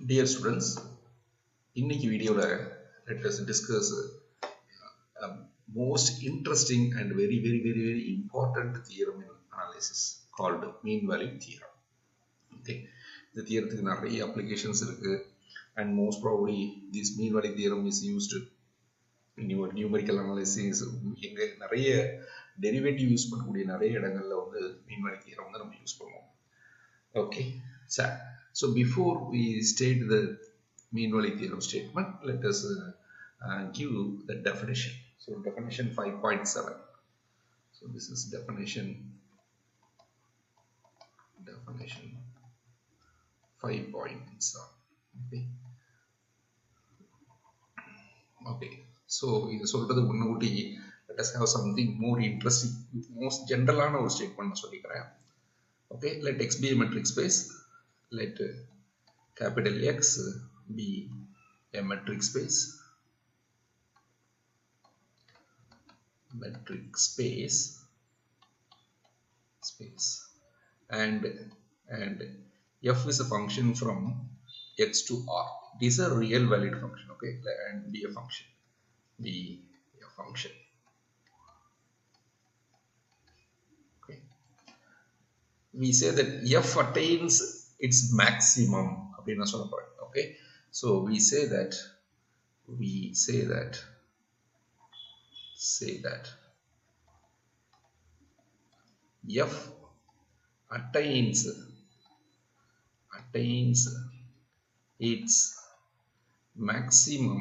Dear students, இன்னைக்கு வீடியோல let us discuss most interesting and very important theorem in analysis called mean value theorem. Okay, இந்த தியரத்துக்கு நிறைய applications இருக்கு and most probably this mean value theorem is used in your numerical analysis. எங்க நிறைய derivative use பண்ணக்கூடிய நிறைய இடங்கள்ல வந்து mean value theorem வந்து நம்ம யூஸ் பண்ணுவோம். Okay, so before we state the mean value theorem statement, let us give the definition. So definition 5.7. So this is definition 5.7. Okay, so இது சொல்றதுக்கு முன்னாடி let us have something more interesting, most general ஆன ஒரு statement சொல்லிக்கிறேன். Okay, let X be a metric space. Let capital X be a metric space. And f is a function from x to r. It is a real valid function. Okay, and be a function. Okay, we say that f attains its maximum. Okay, so we say that f attains its maximum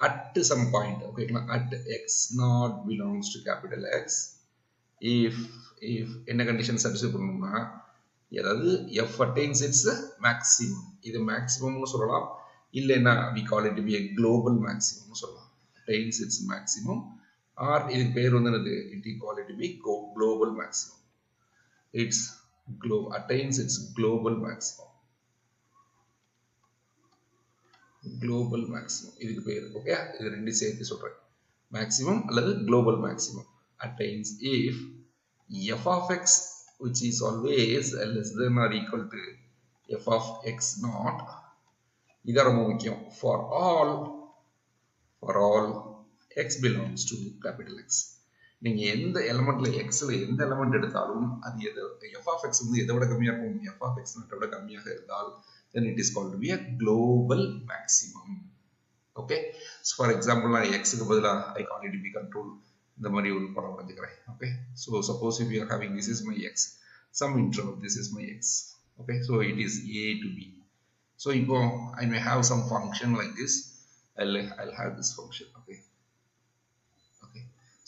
at some point. Okay, at x naught belongs to capital X. If என்ன condition satisfy பண்ணனும்னா அதாவது f attains its maximum, இது maximum னு சொல்லலாம், இல்லனா we call it to be a global maximum னு சொல்லலாம். attains its maximum, or இதுக்கு பேர் வந்து என்னது, it call it to be global maximum. Attains its global maximum. இதுக்கு பேர். ஓகே, இது ரெண்டு சேர்த்து சொல்றேன். maximum அல்லது global maximum attains if f of x, which is always less than or equal to f of x naught. இது ரொம்ப முக்கியம். for all x belongs to capital X. நீங்க எந்த எலிமெண்ட்ல xல எந்த எலிமெண்ட் எடுத்தாலும் அது f of x வந்து எதை விட கம்மியா இருக்கும், f of x naught விட கம்மியாக இருந்தால் then it is called to be a global maximum. Okay, so for example நான் x க்கு பதிலா I call it to be control, இந்த மாதிரி ஒரு படம் வரைஞ்சுக்கிறேன். Okay, so suppose if you are having this is my x, some interval, this is my x. Okay, so it is a to b. So இப்போ I may have some function like this. I'll have this function. Okay,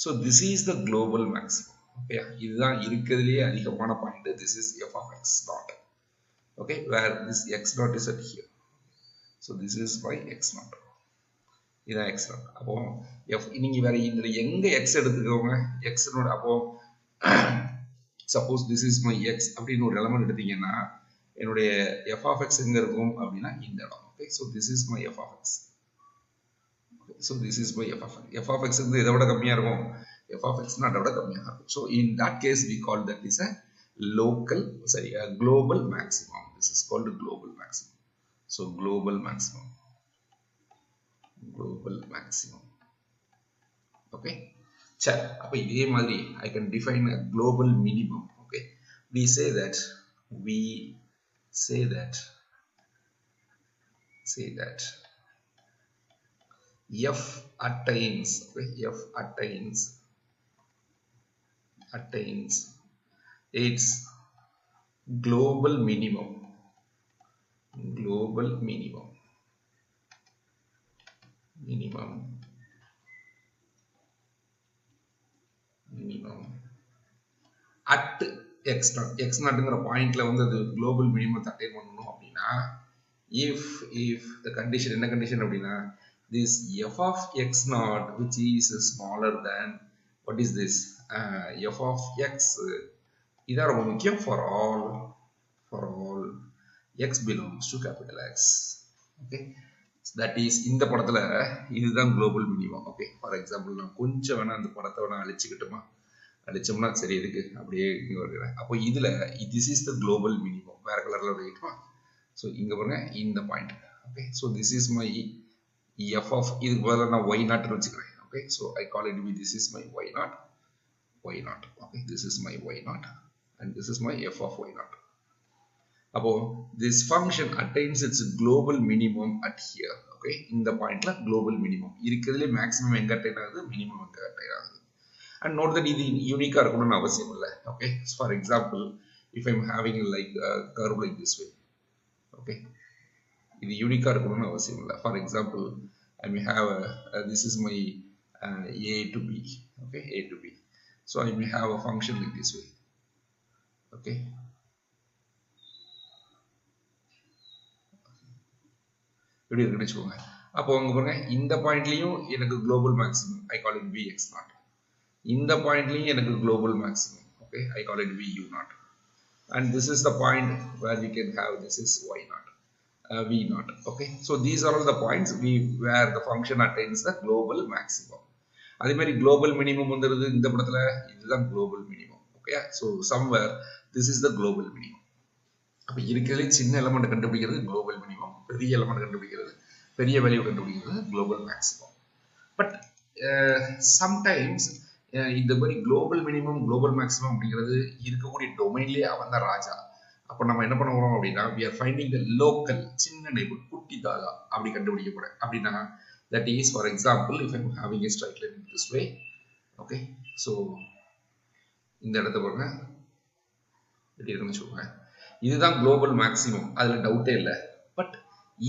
so this is the global maximum. Okay, இதுதான் இருக்கிறதுலயே அதிகமான point. This is f of x naught. Okay, where this x naught is at here. So this is my x naught. இதான் x naught. அப்போ f நீங்க வேற இதுல எங்க x எடுத்துக்கோங்க, x naught. அப்போ suppose this is my x அப்படின்னு ஒரு எலிமெண்ட் எடுத்தீங்கன்னா என்னுடைய f of x எங்க இருக்கும் அப்படினா இந்த இடம். Okay, so this is my f of x. So this is my f of x வந்து எதை விட கம்மியா இருக்கும், f of x naught விட கம்மியா இருக்கும். So in that case we call that is a global maximum. This is called global maximum. So global maximum. Okay, சரி, அப்ப இதே மாதிரி I can define a global minimum. Okay, we say that f attains its global minimum at x naught பாயிண்ட்ல வந்து அது global minimum attain பண்ணனும் அப்படினா if the condition, என்ன கண்டிஷன் அப்படினா this f of x naught which is smaller than what is this f of x, இதான் ரொம்ப முக்கியம், for all x belongs to capital X. Okay, that is இந்த படத்துல இதுதான் global minimum. Okay, for example நான் கொஞ்சம் வேணா அந்த படத்தை வேணா அழிச்சுக்கிட்டுமா, அடிச்சோம்னா சரி இருக்கு அப்படியே இங்க வருகிறேன். அப்போ இதுல this is the global minimum. வேற கலர்ல வைக்கணுமா? ஸோ இங்க பாருங்க இந்த point. Okay, so this is my f of, இதுக்கு பதிலாக நான் ஒய் நாட் வச்சுக்கிறேன். Okay, so I call it be this is my y naught. Okay, this is my y naught and this is my f of y naught. அப்போ this function attains its global minimum at here. Okay, இந்த பாயிண்ட்ல global minimum இருக்கிறதுலே maximum எங்க attain ஆகுது, minimum எங்க attain ஆகுது. And note that இது யூனிக்கா இருக்கணும்னு அவசியம் இல்லை. Okay, for example if I'm having like a curve like this way, okay, இது யூனிக்கா இருக்கணும்னு அவசியம் இல்லை. For example I may have this is my a to b. Okay, a to b, so I may have a function like this way. Okay, இப்படி இருக்குன்னு வச்சுக்கோங்க. அப்போ அங்க பாருங்க இந்த பாயிண்ட்லயும் எனக்கு global maximum, I call it vx not. இந்த பாயிண்ட்லயும் எனக்கு global maximum, okay, I call it vu not. And this is the point where we can have this is y naught, v naught. Okay, so these are all the points where the function attains the global maximum. அதே மாதிரி global minimum வந்துருது இந்த படத்துல, இதுதான் global minimum. Okay, so somewhere this is the global minimum. அப்ப இருக்கிறதுலே சின்ன element கண்டுபிடிக்கிறது global minimum, பெரிய எலிமெண்ட் கண்டுபிடிக்கிறது, பெரிய வேல்யூ கண்டுபிடிக்கிறது global maximum. பட் sometimes இந்த மாதிரி global minimum global maximum அப்படிங்கிறது இருக்கக்கூடிய டொமைன்லயே அவன் தான் ராஜா. அப்போ நம்ம என்ன பண்ண போறோம் அப்படின்னா, we are finding the local சின்ன நெய்பர், குட்டி தாதா அப்படி கண்டுபிடிக்க போறேன். அப்படின்னா that is for example if I'm having a straight line this way. Okay, so இந்த இடத்த பாருங்க, எப்படி இருக்குன்னு சொல்லுங்க. இதுதான் குளோபல் மேக்ஸிமம், அதுல டவுட்டே இல்லை. பட்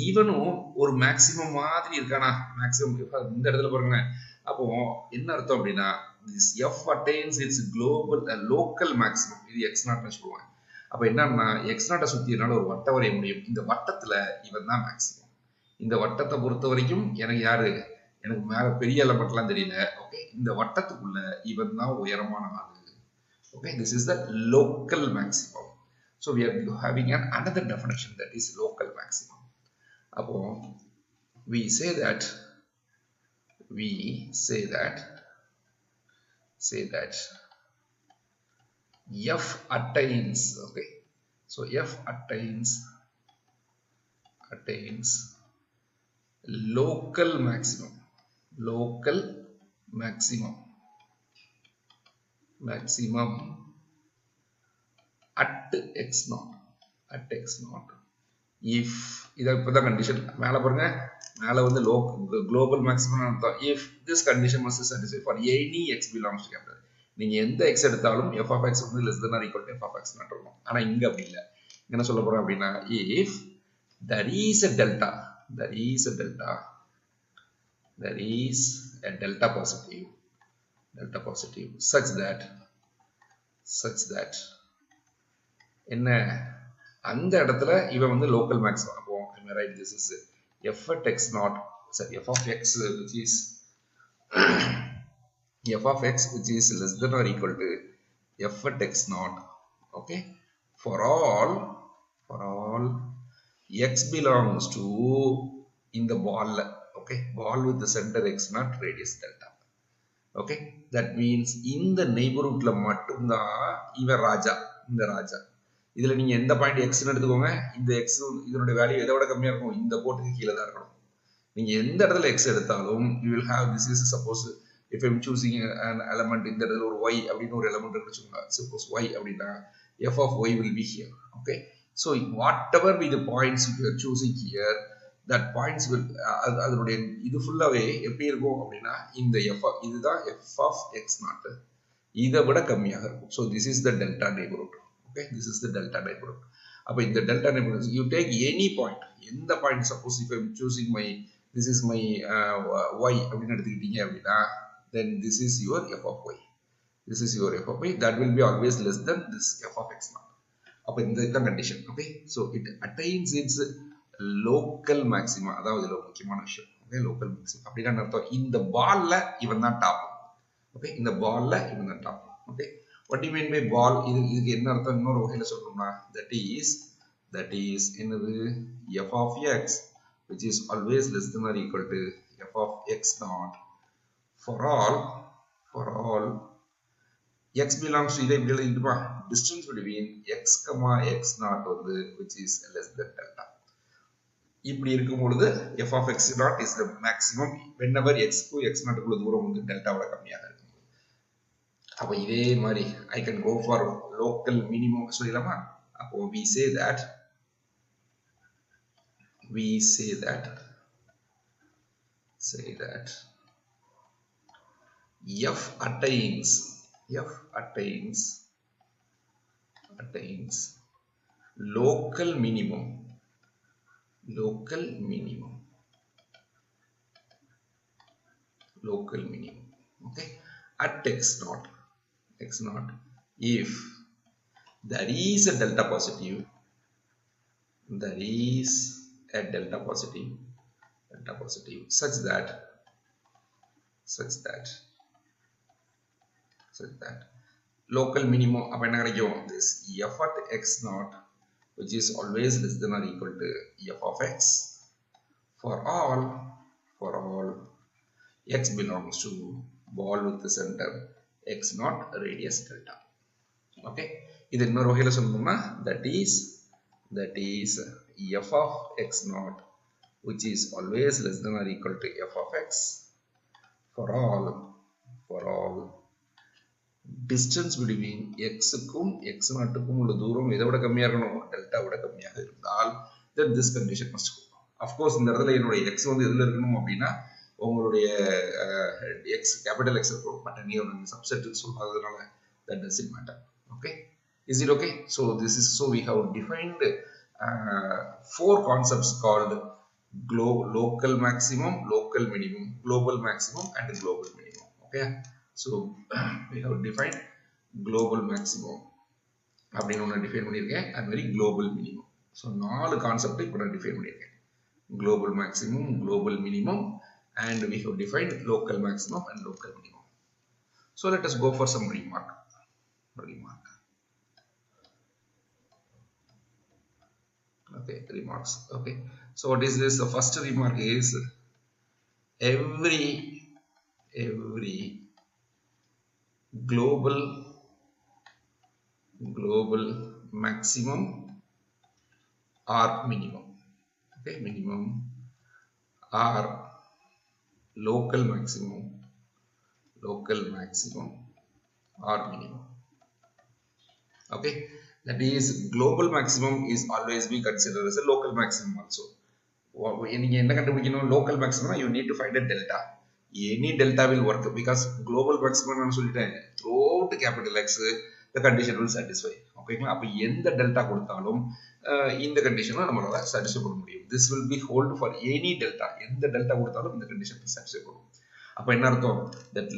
ஈவனும் ஒரு மேக்ஸிமம் மாதிரி இருக்கானா, மேக்ஸிமம் இந்த இடத்துல பாருங்க. அப்போ என்ன அர்த்தம் அப்படின்னா, this f attains its global local maximum. இது x நாட் சொல்லுவாங்க. அப்ப என்னன்னா x நாட்டை சுத்தி என்னால ஒரு வட்டம் வரைய முடியும். இந்த வட்டத்துல இவன் தான் மேக்ஸிமம். இந்த வட்டத்தை பொறுத்த வரைக்கும் எனக்கு யாரு, எனக்கு மேல பெரிய எலமெண்ட்லாம் தெரியல. ஓகே, இந்த வட்டத்துக்குள்ள இவன் தான் உயரமான ஆளு. Okay, this is the local maximum. So we are having another definition, that is local maximum. அப்போ we say that f attains, okay, so f attains local maximum at x naught if இத இப்பதான் condition மேல பாருங்க, மேல வந்து global maximum அர்த்தம். if this condition must satisfy for any x belongs to capital. நீங்க எந்த x எடுத்தாலும் f of x வந்து less than or equal to f of x not இருக்கும். ஆனா இங்க அப்படி இல்ல. என்ன சொல்ல போறோம் அப்படின்னா, if there is a delta positive such that என்ன அந்த இடத்துல இவன் வந்து local maximum. அப்போ I may write this is f at x naught, sorry, f of x which is f of x which is less than or equal to f at x naught. Okay, for all x belongs to in the ball. Okay, ball with the center x naught, radius delta. Okay, that means in the neighborhood la மட்டும்தான் இவன் ராஜா, இந்த ராஜா. இதுல நீங்க எந்த point எக்ஸ்னு எடுத்துக்கோங்க, இந்த X இதனுடைய வேல்யூ எதை விட கம்மியா இருக்கும், இந்த போட்டுக்கு கீழே தான் இருக்கணும். நீங்க எந்த இடத்துல எக்ஸ் எடுத்தாலும் you will have this is suppose if I'm choosing an element, இந்த இடத்துல ஒரு y அப்படின்னு ஒரு எலிமெண்ட் இருக்குன்னு வச்சுக்கோங்க. suppose y அப்படின்னா f of y will be here. Okay, so whatever be the points you are choosing here, that points will அதனுடைய இது ஃபுல்லாவே எப்படி இருக்கும் அப்படின்னா, இந்த f இதுதான் f of x naught, இதை விட கம்மியாக இருக்கும். so this is the delta neighborhood. Okay, this is the delta neighborhood. அப்ப இந்த delta neighborhood you take any point, எந்த point, suppose if I'm choosing my this is my y அப்படின்னு எடுத்துக்கிட்டீங்க அப்படின்னா, then this is your f of y, that will be always less than this f of x naught. அப்ப இந்த condition. okay, so it attains its local maxima. அதாவது இது முக்கியமான விஷயம். okay, local maxima அப்படின்னா அர்த்தம் இந்த பால்ல இவன் தான் டாப். okay, இந்த பால்ல இவன் தான் top. okay, what do you mean by ball? இதுக்கு என்ன அர்த்தம் இன்னொரு வகையில சொல்லணும்னா, that is என்னது, f of x which is always less than or equal to f of x naught for all x belongs to இதை இப்படி எழுதிட்டுமா distance between x, x naught வந்து which is less than delta. இப்படி இருக்கும் பொழுது f of x naught is the maximum whenever x க்கு x naught குள்ள தூரம் வந்து டெல்டாவோட கம்மியாக இருக்கும். அப்ப இதே மாதிரி I can go for local minimum சொல்லிடலாமா? அப்போ we say that f attains local minimum okay at x naught if there is a delta positive such that local minimum அப்ப என்ன கிடைக்கும் this f at x naught which is always less than or equal to f of x for all x belongs to ball with the center x naught radius delta. Okay, இது இன்னொரு வகையில சொல்லணும்னா that is f of x naught which is always less than or equal to f of x for all distance between x க்கும் x naught க்கும் உள்ள தூரம் இதை விட கம்மியா இருக்கணும் டெல்டா விட கம்மியாக இருந்தால் then this condition must go. Of course இந்த இடத்துல என்னோட x வந்து எதுல இருக்கணும் அப்படின்னா உங்களுடைய x capital X இருக்கும் பட் நீ ஒரு சப்செட் சொல்றதுனால that doesn't matter. Okay, is it okay? So we have defined four concepts called local maximum, local minimum, global maximum and global minimum. Okay, so we have defined global maximum அப்படின்னு ஒன்று define பண்ணியிருக்கேன் அது மாதிரி global minimum. So 4 concept இப்போ நான் define பண்ணியிருக்கேன் global maximum, global minimum and we have defined local maximum and local minimum. So let us go for some remark. Okay, remarks. Okay, so what is this? The first remark is every global maximum or minimum, okay, minimum or local maximum or minimum. Okay, that is global maximum is always be considered as a local maximum also. நீங்க என்ன கண்டுபிடிக்கணும் local maximum you need to find a delta. Any delta will work because global maximum நான் சொல்லிட்டேன் throughout capital X the condition will satisfy. ஓகேங்களா அப்ப எந்த delta கொடுத்தாலும் இந்த கண்டிஷனை நம்மளால satisfy பண்ண முடியும். This will be hold for any delta. எந்த டெல்டா கொடுத்தாலும் இந்த கண்டிஷன் satisfy பண்ணும். அப்ப என்ன அர்த்தம் that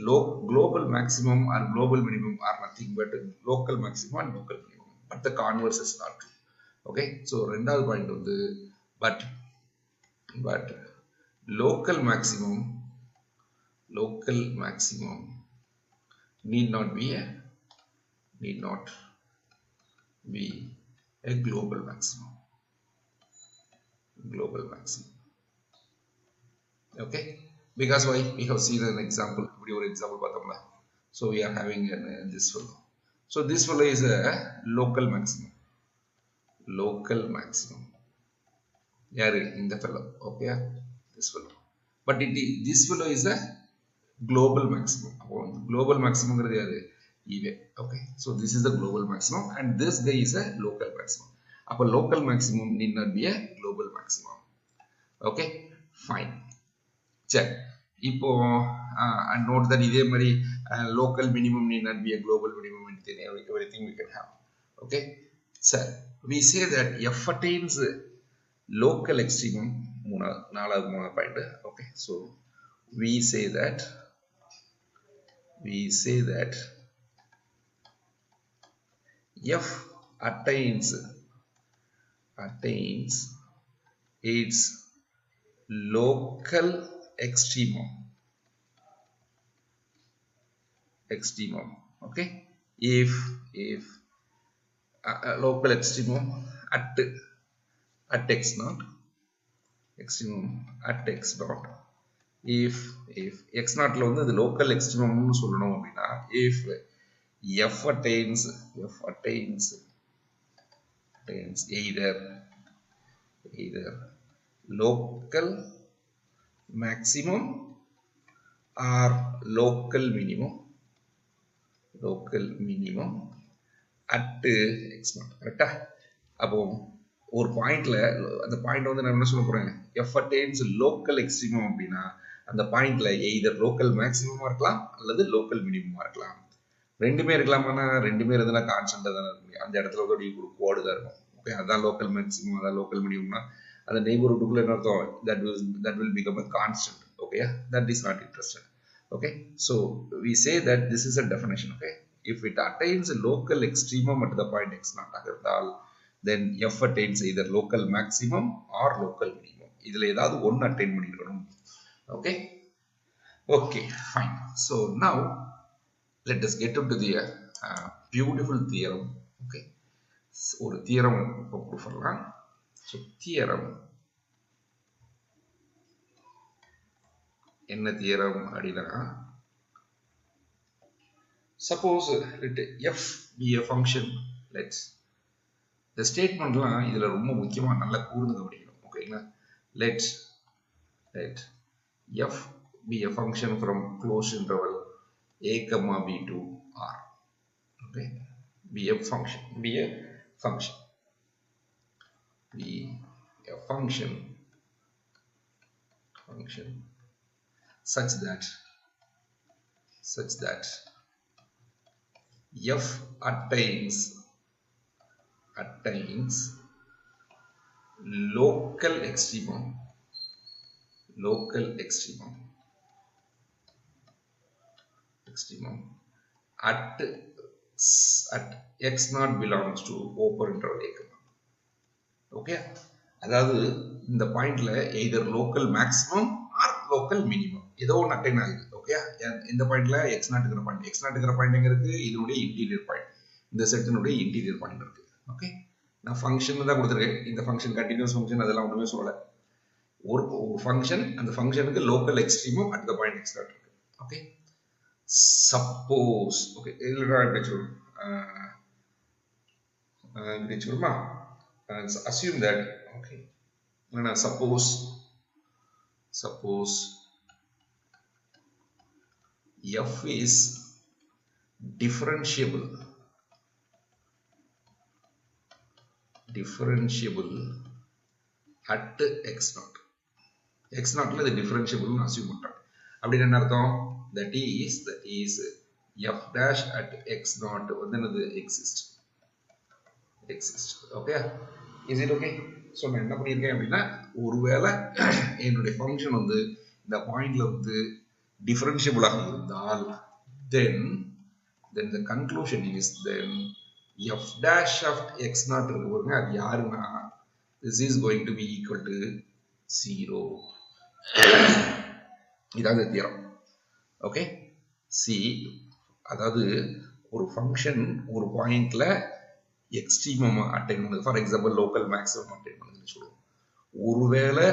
global maximum or global minimum are nothing but local maximum and local minimum, but the converse is not true. Okay, so ரெண்டாவது point வந்து but local maximum need not be a global maximum. Okay, because why? We have seen an example. So we are having this fellow. So this fellow is a local maximum. Yeah, in the fellow. Okay, this fellow. But this fellow is a global maximum. Global maximum is okay. So this is the global maximum, and this guy is a local maximum. Upper local maximum need not be a global maximum. Okay, fine. Check. இப்போ and note that இதே மாதிரி local minimum need not be a global minimum, and everything we can have. Okay, so we say that f attains local extremum. நாலாவது point. Okay, so we say that f attains its local extremum. Okay, if local extremum at x naught, extremum at x naught, if x naught la the local extremum nu sollanum appadina if f attains either local maximum or local minimum at x naught. கரெக்டா? அப்போ ஒரு பாயிண்ட்ல அந்த point வந்து நான் என்ன சொல்ல போறேன், f attains local extremum அப்படின்னா அந்த பாயிண்ட்ல எய்தர் லோக்கல் மேக்ஸிமமா இருக்கலாம் அல்லது லோக்கல் மினிமமா இருக்கலாம். ரெண்டுமே இருக்கலாமான்னா ரெண்டுமே இருந்தா கான்ஸ்டன்டா தானே இருக்கும். அந்த இடத்துல ஒரு கோடு தான் இருக்கும். ஓகே, அதான் லோக்கல் மேக்ஸிமம், அதான் லோக்கல் மினிமம்னா அந்த நெய்பர்ஹுட்டுக்குள்ள என்ன அர்த்தம், that will become a constant. Okay, that is not interested. Okay, so we say that this is a definition. Okay, if it attains a local extremum at the point x naught ஆகிறதால் then f attains either local maximum or local minimum. இதுல ஏதாவது ஒன்னு attain பண்ணிருக்கணும். Okay, fine. So now let us get into the beautiful theorem. Okay, ஒரு theorem இப்போ கொடுக்கலாம். So theorem என்ன theorem அப்படின்னா, suppose f be a function, let's இந்த ஸ்டேட்மெண்ட்லாம் இதுல ரொம்ப முக்கியமா நல்லா கூர்ந்து கவனிக்கணும். ஓகேங்களா? let f be a function from closed interval a comma b to r. Okay, be a function such that f attains local extremum at x naught belongs to open interval a comma. Okay, அதாவது இந்த பாயிண்ட்ல either local maximum or local minimum ஏதோ ஒன்று attain ஆகுது. Okay, இந்த பாயிண்ட்ல x naught இருக்கிற point எங்க இருக்கு, இதனுடைய இன்டீரியர் பாயிண்ட், இந்த செட்டினுடைய இன்டீரியர் பாயிண்ட் இருக்கு. ஓகே, நான் ஃபங்க்ஷன் தான் கொடுத்துருக்கேன். இந்த ஃபங்க்ஷன் கண்டினியூஸ் ஃபங்க்ஷன் அதெல்லாம் ஒன்றுமே சொல்லலை. ஒரு ஃபங்க்ஷன், அந்த ஃபங்க்ஷனுக்கு லோக்கல் எக்ஸ்ட்ரீமும் at the point x naught இருக்கு. ஓகே, சப்போஸ் ஓகே இதில் எப்படி சொல்லுமா, assume that, okay, suppose f is differentiable at x naught. x naughtல இது differentiable னு assume பண்றோம். அப்படின்னா என்ன அர்த்தம், that is f dash at x naught வந்து என்னது exist. Okay, is it okay? So நான் என்ன பண்ணியிருக்கேன் அப்படின்னா, ஒருவேளை என்னுடைய ஃபங்க்ஷன் வந்து இந்த பாயிண்ட்ல வந்து டிஃபரன்ஷியபிளாக இருந்தால் then the conclusion is then f dash of x naught இருக்கு பாருங்க, அது யாருன்னா this is going to be equal to 0. இதான் தியரம். ஓகே, சி அதாவது ஒரு ஃபங்க்ஷன் ஒரு பாயிண்ட்ல எக்ஸ்ட்ரீமம் அட்டைன் பண்ணுது, for example local maximum attain பண்ணுதுன்னு சொல்லுவோம். ஒருவேளை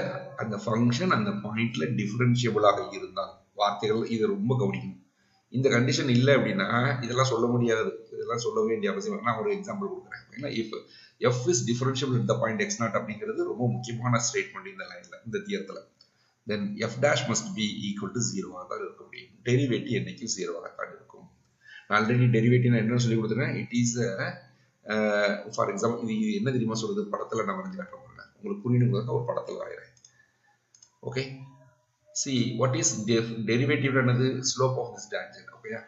அந்த ஃபங்க்ஷன் அந்த பாயிண்ட்ல டிஃபரன்ஷியபிளாக இருந்தால், வார்த்தைகள் இதை ரொம்ப கவனிக்கணும். இந்த கண்டிஷன் இல்லை அப்படின்னா இதெல்லாம் சொல்ல முடியாது, இதெல்லாம் சொல்ல வேண்டிய அவசியம். நான் ஒரு எக்ஸாம்பிள் கொடுக்குறேன். ஏன்னா if f is differentiable at the point x naught அப்படிங்கிறது ரொம்ப முக்கியமான ஸ்டேட்மெண்ட் இந்த லைன்ல, இந்த தியரத்துல. Then f dash must be equal to 0 தான் இருக்க முடியும். டெரிவேட்டிவ் என்னைக்கும் 0 தான் இருக்கும். நான் ஆல்ரெடி டெரிவேட்டிவ் நான் என்ன சொல்லி கொடுத்துருக்கேன், இட் இஸ் ஃபார் எக்ஸாம்பிள் இது என்ன தெரியுமா சொல்றது, படத்துல நான் வரைஞ்சு காட்டுறேன் உங்களுக்கு புரியணுங்கிறத ஒரு படத்துல வரைகிறேன். Okay, see what is derivative என்னது, slope of this tangent. ஓகேயா,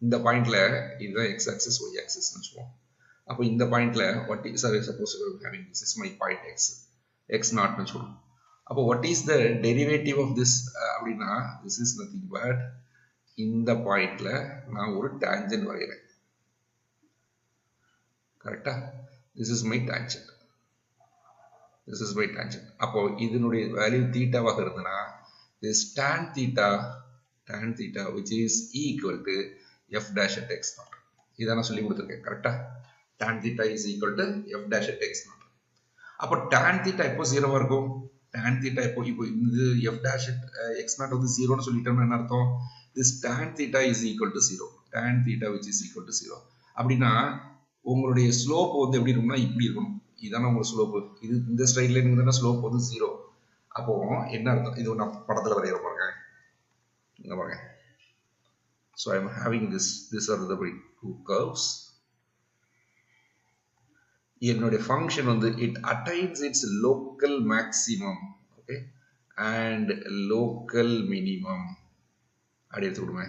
இந்த பாயிண்ட்ல இதுதான் x axis y axis னு சொல்லுவோம். அப்போ இந்த பாயிண்ட்ல what is, suppose having this is my point x naught னு சொல்லுவோம். அப்போ what is the derivative of this அப்படின்னா, this is nothing but இந்த பாயிண்ட்ல நான் ஒரு tangent வரைகிறேன். கரெக்டா, this is my tangent. அப்போ இதனுடைய வேல்யூ தீட்டாவாக இருந்ததுன்னா this tan theta which is equal to f dash at x naught. இதான் நான் சொல்லி கொடுத்துருக்கேன். கரெக்டா, tan theta is equal to f dash at x naught. அப்போ tan theta எப்போ 0 இருக்கும், tan theta இப்போ இந்த f dash at x naught வந்து 0 னு சொல்லிட்டோம்னா என்ன அர்த்தம், this tan theta is equal to 0. tan theta which is equal to 0. அப்படின்னா உங்களுடைய ஸ்லோப் வந்து எப்படி இருக்கும்னா இப்படி இருக்கணும். இதான உங்க ஸ்லோப். இது இந்த ஸ்ட்ரைட் லைன் இருந்தா ஸ்லோப் வந்து 0. அப்போ என்ன அர்த்தம்? இது நான் படத்துல வரையற பாருங்க. இங்க பாருங்க. So I am having this are the two curves. என்னுடைய ஃபங்க்ஷன் வந்து it attains its local maximum, okay, and local minimum. அப்படி எடுத்து விடுங்க.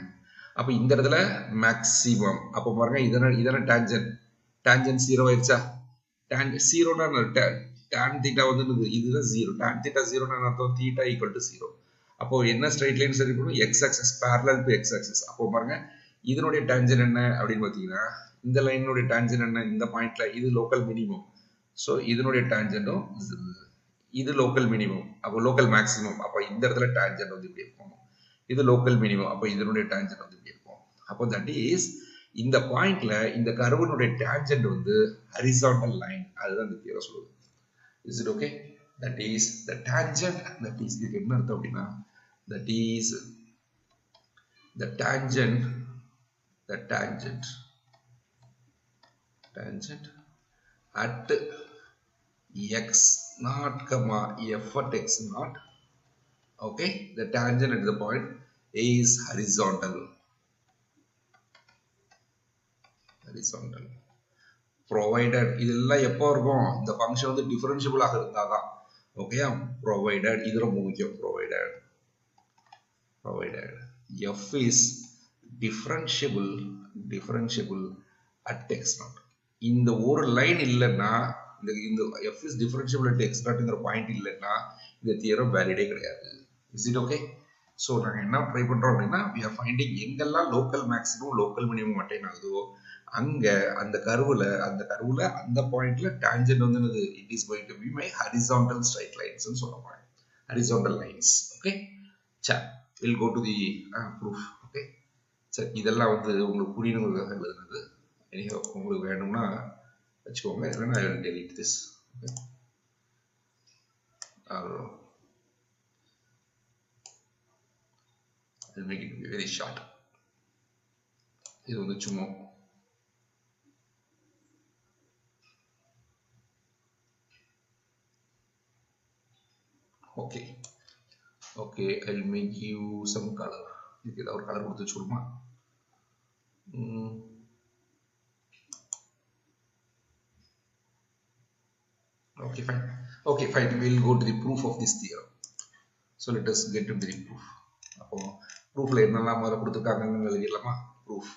அப்ப இந்த இடத்துல மேக்ஸிமம். அப்ப பாருங்க இதன டான்ஜென்ட். டான்ஜென்ட் 0 ஆயிடுச்சா? tan 0 னா tan theta வந்து இதுதான் 0. tan theta 0 னா அர்த்தம் theta equal to 0. அப்போ என்ன ஸ்ட்ரைட் லைன் சரி இருக்கணும்? x axis parallel to x axis. அப்போ பாருங்க இதனுடைய டான்ஜென்ட் என்ன அப்படின்னு பாத்தீங்கன்னா இந்த லைனுடைய டான்ஜென்ட் என்ன? இந்த பாயிண்ட்ல இது லோக்கல் மினிமம். சோ இதனுடைய டான்ஜென்ட்டும் இது லோக்கல் மினிமம். அப்போ லோக்கல் மேக்ஸிமம். அப்போ இந்த இடத்துல டான்ஜென்ட் வந்து இப்படி இருக்கும். இது லோக்கல் மினிமம். அப்போ இதனுடைய டான்ஜென்ட் வந்து இப்படி இருக்கும். அப்போ தட் இஸ் இந்த பாயிண்ட்ல இந்த கர்வனுடைய டான்ஜென்ட் வந்து ஹரிசாண்டல் லைன். அதுதான் இந்த தியரம் சொல்லுது. Is it okay? That is the tangent. That is இதுக்கு என்ன அர்த்தம் அப்படின்னா that is the tangent at x naught comma f at x naught. Okay, the tangent at the point is horizontal. Provided இதெல்லாம் எப்போ இருக்கும்? இந்த function வந்து differentiable ஆக இருந்தாதான். ஓகே, provided இது ரொம்ப முக்கியம். provided f is differentiable at x naught. இந்த ஒரு லைன் இல்லைன்னா இந்த f is differentiable at x naughtங்கிற பாயிண்ட் இல்லைன்னா இந்த தியரம் வேலிடே கிடையாது. Is it okay? ஸோ நாங்கள் என்ன ட்ரை பண்றோம் அப்படின்னா we are finding எங்கெல்லாம் local maximum local minimum attain ஆகுதோ அங்க அந்த கர்வுல அந்த பாயிண்ட்ல டான்ஜென்ட் வந்து என்னது? It is going to be my horizontal straight lines னு சொல்றோம். Horizontal lines. ஓகே, சரி, will go to the proof. Okay, சரி, இதெல்லாம் வந்து உங்களுக்கு புரியணுங்கிறதுக்காக எழுதுனது. உங்களுக்கு வேணும்னா வச்சுக்கோங்க, இல்லைன்னா I will delete this. I'll make it very short. இது வந்து சும்மா okay, I'll make you some color. இதுக்கு ஏதாவது ஒரு கலர் கொடுத்து வச்சுடுமா? Okay, fine. We'll go to the proof of this theorem. So let us get into the proof. அப்போ ப்ரூஃப்ல என்னெல்லாம் முதல்ல கொடுத்துருக்காங்கன்னு எழுதிடலாமா? Proof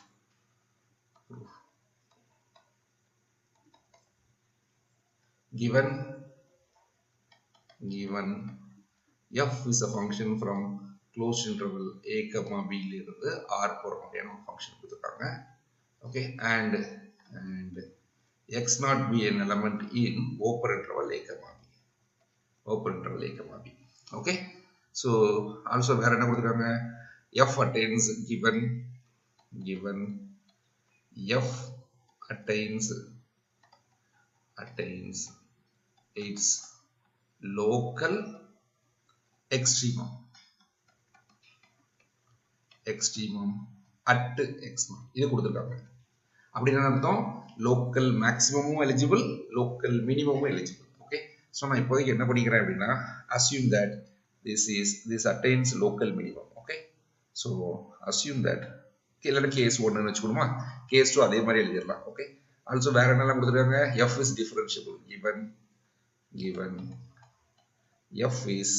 given f is a function from closed interval a comma b ல இருந்து r போற மாதிரியான ஒரு ஃபங்க்ஷன் கொடுத்துருக்காங்க. Okay, and x not be an element in open interval a comma b. Okay, so also வேற என்ன கொடுத்துருக்காங்க? f attains given f attains its local extremum at x naught. இது கொடுத்துருக்காங்க. அப்படின்னா அர்த்தம் லோக்கல் மேக்ஸிமமும் எலிஜிபிள், லோக்கல் மினிமமும் எலிஜிபிள். ஓகே, ஸோ நான் இப்போதைக்கு என்ன பண்ணிக்கிறேன் அப்படின்னா assume that this attains local minimum. Okay, so assume that இல்லைன்னா கேஸ் 1ன்னு வச்சுக்கணுமா? கேஸ் 2 அதே மாதிரி எழுதிடலாம். ஓகே, ஆல்சோ வேற என்னெல்லாம் கொடுத்துருக்காங்க? f is differentiable given f is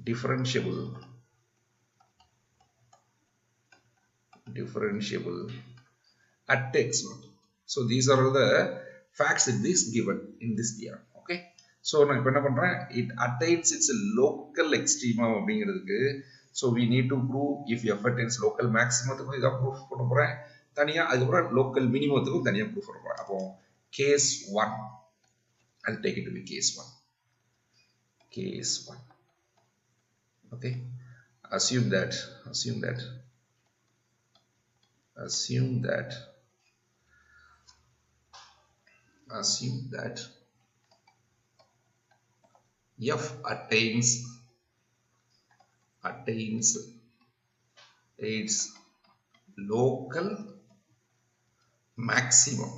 differentiable at x naught. So these are all the facts that is given in this theorem. Okay, so நான் இப்போ என்ன பண்றேன்? it attains its local extremum அப்படிங்கிறதுக்கு so we need to prove if f attains local maximum இதான் proof பண்ண போறேன் தனியா. அதுக்கப்புறம் local minimum தனியா proof பண்ண போறேன். அப்போ case 1, I'll take it to be case 1. Okay, assume that f attains its local maximum.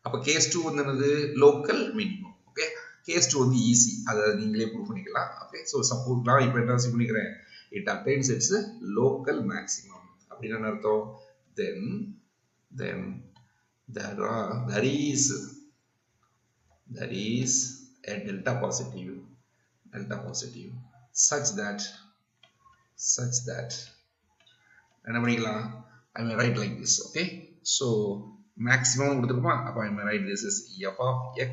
அப்ப case 2 வந்து என்னது local minimum. Okay, case 2 வந்து easy, அதை நீங்களே ப்ரூவ் பண்ணிக்கலாம். Okay, so suppose நான் இப்போ என்ன அசியூம் பண்ணிக்கிறேன், it attains its local maximum அப்படின்னு என்ன அர்த்தம், then there is a delta positive such that என்ன பண்ணிக்கலாம், I may write like this. Okay, so maximum கொடுத்துருமா, அப்போ I may write this is f of x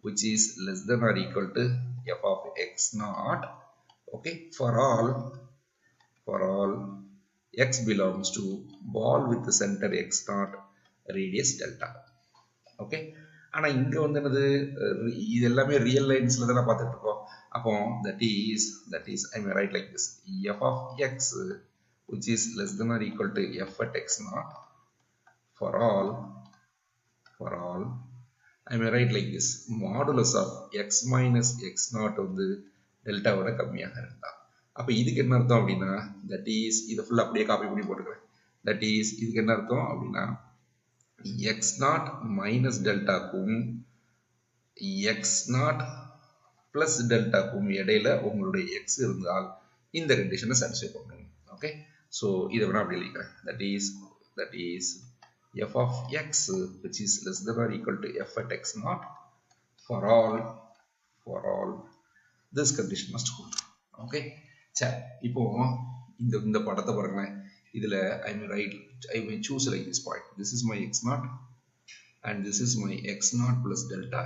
which is less than or equal to f of x naught. Okay, for all x belongs to ball with the center x naught radius delta. Okay, ஆனா இங்க வந்து என்னது, இது எல்லாமே real லைன்ஸ்ல தான பார்த்துட்டு இருக்கோம். அப்போ that is I may write like this, f of x which is less than or equal to f at x naught for all I may write like this, modulus of x minus x naught வந்து delta விட கம்மியாக இருந்தா. அப்ப இதுக்கு என்ன அர்த்தம் அப்படின்னா, that is இதை ஃபுல்லா அப்படியே காப்பி பண்ணி போட்டுக்கிறேன். that is இதுக்கு என்ன அர்த்தம் அப்படின்னா, x naught minus டெல்டாக்கும் x naught plus டெல்டாக்கும் இடையில உங்களுடைய x இருந்தால் இந்த கண்டிஷனை சாட்டிஸ்ஃபை பண்ணணும். ஓகே, ஸோ இதை வேணா அப்படி எழுதிக்கிறேன். that is f of x which is less than or equal to f at x naught for all this condition must hold. Okay, சரி, இப்போ இந்த படத்தை பாருங்களேன். இதுல I may choose like this point. This is my x naught and this is my x naught plus delta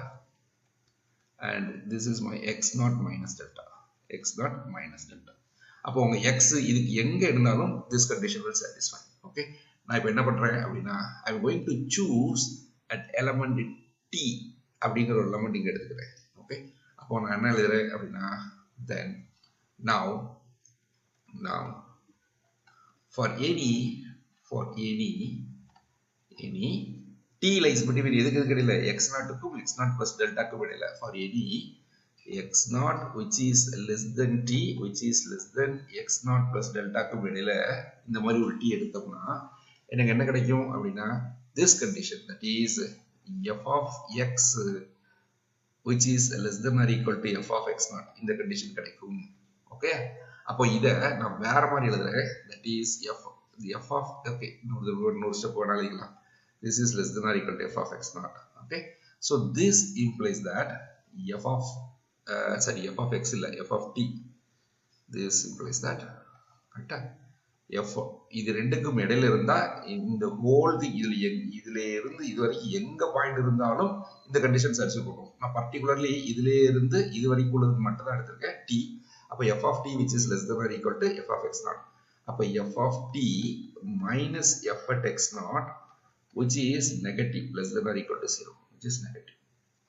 and this is my x naught minus delta. அப்போ உங்க x இதுக்கு எங்க இருந்தாலும் this condition will satisfy. Okay, நான் இப்போ என்ன பண்றேன் அப்படின்னா, I am going to choose at element t அப்படிங்கிற ஒரு எலமெண்ட் இங்க எடுத்துக்கிறேன். ஓகே, அப்போ நான் என்ன எழுதுறேன் அப்படின்னா, then now for any t lies between எதுக்கு இடையில x naught x naught plus delta க்கு இடையில, for any x naught which is less than t which is less than x naught plus delta க்கு இடையில இந்த மாதிரி ஒரு t எடுத்தோம்னா எனக்கு என்ன கிடைக்கும் அப்படின்னா, this condition, that is f of x which is less than or equal to f of x naught, இந்த கண்டிஷன் கிடைக்கும். ஓகே, அப்போ இதை நான் வேற மாதிரி எழுதுறேன். that is f of okay, இன்னொரு ஸ்டெப் வேணா எழுதிக்கலாம். this is less than or equal to f of x naught. okay, so this implies that f of x இல்ல, f of t, this implies that கரெக்ட்டா f இது ரெண்டுக்கும் இடையில இருந்தா இந்த ஹோல் இதுல இருந்து இது வரைக்கும் எங்க பாயிண்ட் இருந்தாலும் இந்த கண்டிஷன் சாட்டிஸ்ஃபை பண்ணும். நான் பர்టిక్యులர்லி இதுல இருந்து இது வரைக்கும் உள்ளது மட்டும் தான் எடுத்திருக்கேன் t. அப்ப f of t which is less than or equal to f of x naught. அப்ப f of t minus f at x naught which is negative, less than or equal to 0, which is negative.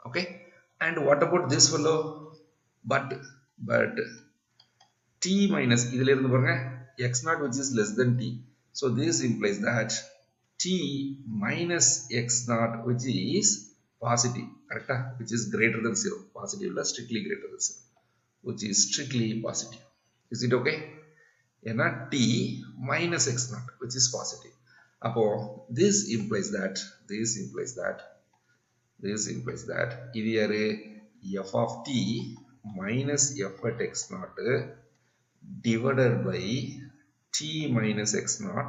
Okay, and what about this fellow? but t minus இதுல இருந்து பாருங்க x naught which is less than t, so this implies that t minus x naught which is positive, correct, which is greater than 0, positive இல்ல, strictly greater than 0, which is strictly positive. Is it okay? ஏன்னா t minus x naught which is positive. அப்போ this implies that இது யாரு, f of t minus f at x naught divided by t minus x naught.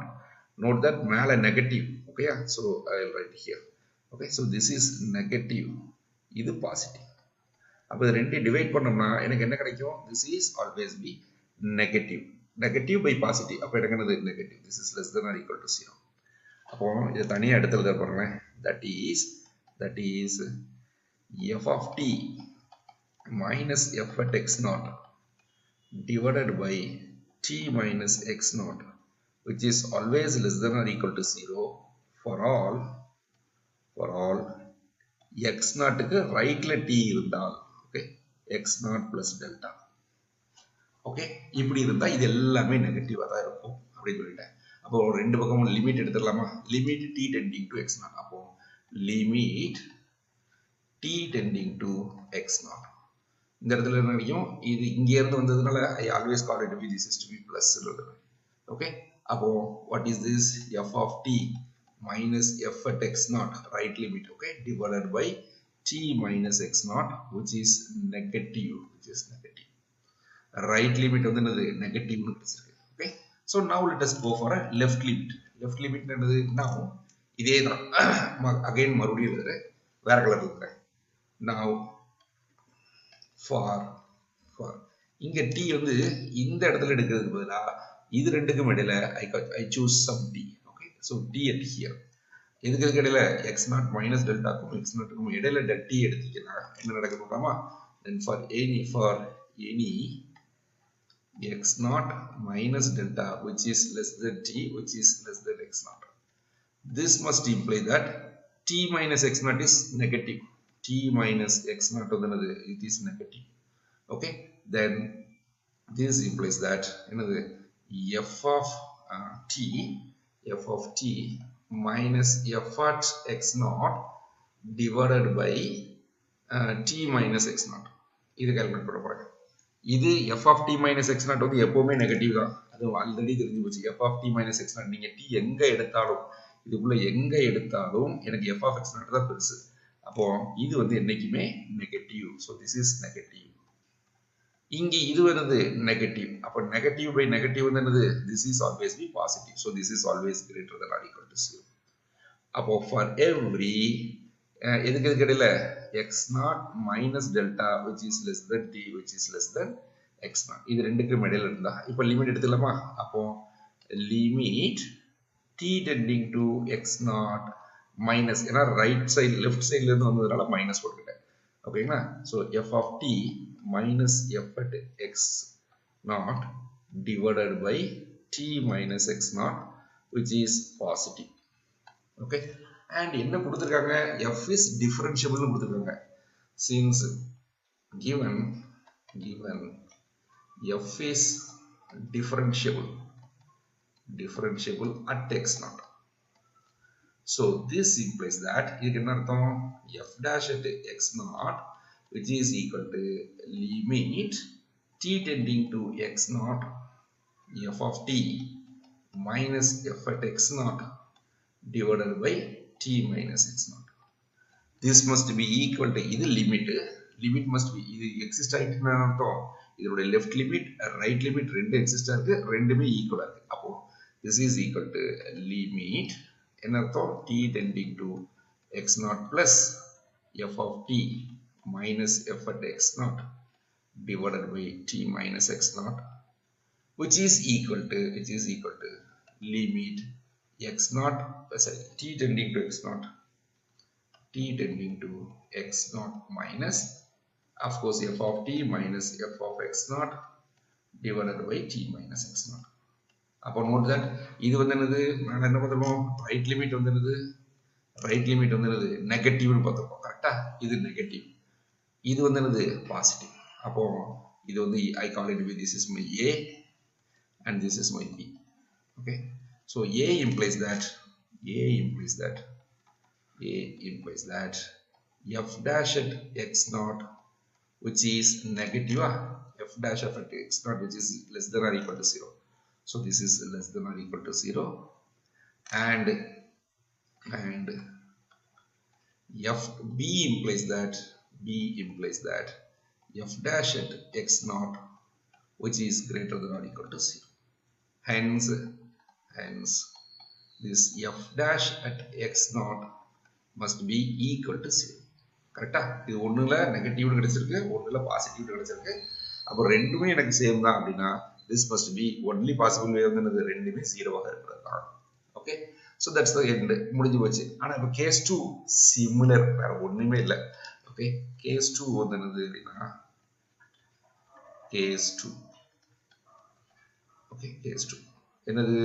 Note that மேல negative. Okay, so I will write here. Okay, so this is negative, இது positive. அப்போ இது ரெண்டையும் divide பண்ணோம்னா எனக்கு என்ன கிடைக்கும், this is always be negative by positive. அப்போ எனக்கு என்னது negative, this is less than or equal to 0. அப்போ இதை தனியாக எடுத்து எழுத போறேன். that is f of t minus f at x naught divided by t minus x naught which is always less than or equal to 0 for all x naught க்கு ரைட்ல t இருந்தால். okay, x naught plus delta. Okay, இப்படி இருந்தா இது எல்லாமே நெகட்டிவா தான் இருக்கும் அப்படின்னு சொல்லிட்டேன். அப்போ ரெண்டு பக்கமும் லிமிட் எடுத்துடலாமா, limit t tending to x naught. அப்போ limit t tending to x naught இந்த இடத்துல என்ன கிடைக்கும், இது இங்க இருந்து வந்ததுனால I always call it to be this is to be plus. Okay, அப்போ what is this? F of t minus f at x naught, right limit, okay, divided by t minus x naught, which is negative, right limit வந்து என்னது negative னு கிடைச்சிருக்கு. Okay, so now let us go for a left limit. Left limit என்னது, now இதே தான் again மறுபடியும் எழுதுறேன், வேற கலர் எழுதுறேன். Now for இங்க t வந்து இந்த இடத்துல எடுக்கிறதுக்கு பதிலா இது ரெண்டுக்கும் இடையில I choose some t. Okay, so t at here, இதுக்கு இடையில x0 minus delta க்கும் x0 க்கும் இடையில t எடுத்தீங்கன்னா என்ன நடக்குது பார்க்கலாமா? Then for any x0 minus delta which is less than t which is less than x0, this must imply that t minus x0 is negative. T minus x0 வந்து it is negative. Okay, then this implies that f of t minus f at x0 divided by t minus x0. இது calculate பண்ண போறேன். இது f of t minus x0 வந்து எப்பவுமே negative தான், அது already தெரிஞ்சு போச்சு. f of t minus x0 நீங்க t எங்க எடுத்தாலும், இதுக்குள்ள எங்க எடுத்தாலும் எனக்கு f of x0 தான் பெருசு. அப்போ இது வந்து என்னைக்குமே negative. so this is negative. இங்க இது வருது நெகட்டிவ், அப்ப நெகட்டிவ் பை நெகட்டிவ் வந்து என்னது, this is always be positive. so this is always greater than or equal to 0. அப்போ for every எதுக்கு இடையில x0 minus delta which is less than t which is less than x0, இது ரெண்டுக்கும் இடையில இருந்தா இப்ப லிமிட் எடுத்துக்கலாமா? அப்போ limit t tending to x0 minus, ஏன்னா ரைட் சைடு லெஃப்ட் சைடுல இருந்து வந்ததுனால மைனஸ் போட்டுக்கிட்டேன். ஓகேங்களா? so f of t minus f at x0 divided by t minus x0 which is positive. Okay, and என்ன கொடுத்திருக்காங்க, f is differentiable னு கொடுத்திருக்காங்க. since given f is differentiable at x0, so this implies that இதுக்கு என்ன அர்த்தம், f dash at x0 which is equal to limit t tending to x0 f of t minus f at x0 divided by t minus x0. This must be equal to, இது limit must be, இது exist ஆயிட்டுன்னு அர்த்தம், இதோட left limit right limit ரெண்டு exist ஆயிருக்கு, ரெண்டுமே equal ஆயிருக்கு. அப்போ this is equal to limit என்ன அர்த்தம், t tending to x0 plus f of t minus f at x0 divided by t minus x0 which is equal to limit x0 t tending to x0 minus of course f of t minus f of x0 divided by t minus x0. அப்போ note that இது வந்து என்னது, நான் என்ன பண்ணுறோம், right limit வந்து என்னது நெகட்டிவ்னு பார்த்துருக்கோம். கரெக்டா? இது நெகட்டிவ், இது வந்து என்னது பாசிட்டிவ். அப்போ இது வந்து I call it this is my a and this is my b. Okay, so a implies that f dash at x0 which is negative, f dash of at x0 which is less than or equal to 0. So this is less than or equal to 0, and b implies that f dash at x0 which is greater than or equal to 0. Hence this f dash at x0 must be equal to 0. கரெக்டா? இது ஒண்ணுல negative கிடைச்சிருக்கு, ஒண்ணுல positive கிடைச்சிருக்கு. அப்போ ரெண்டுமே எனக்கு same தான் அப்படின்னா this must be only possible way வந்து ரெண்டுமே 0 ஆக இருக்கிறது தான். Okay, so that's the end, முடிஞ்சு போச்சு. ஆனா இப்போ case 2 similar, வேற ஒண்ணுமே இல்லை. ஓகே, case 2 வந்து என்னது அப்படின்னா case 2 என்னது,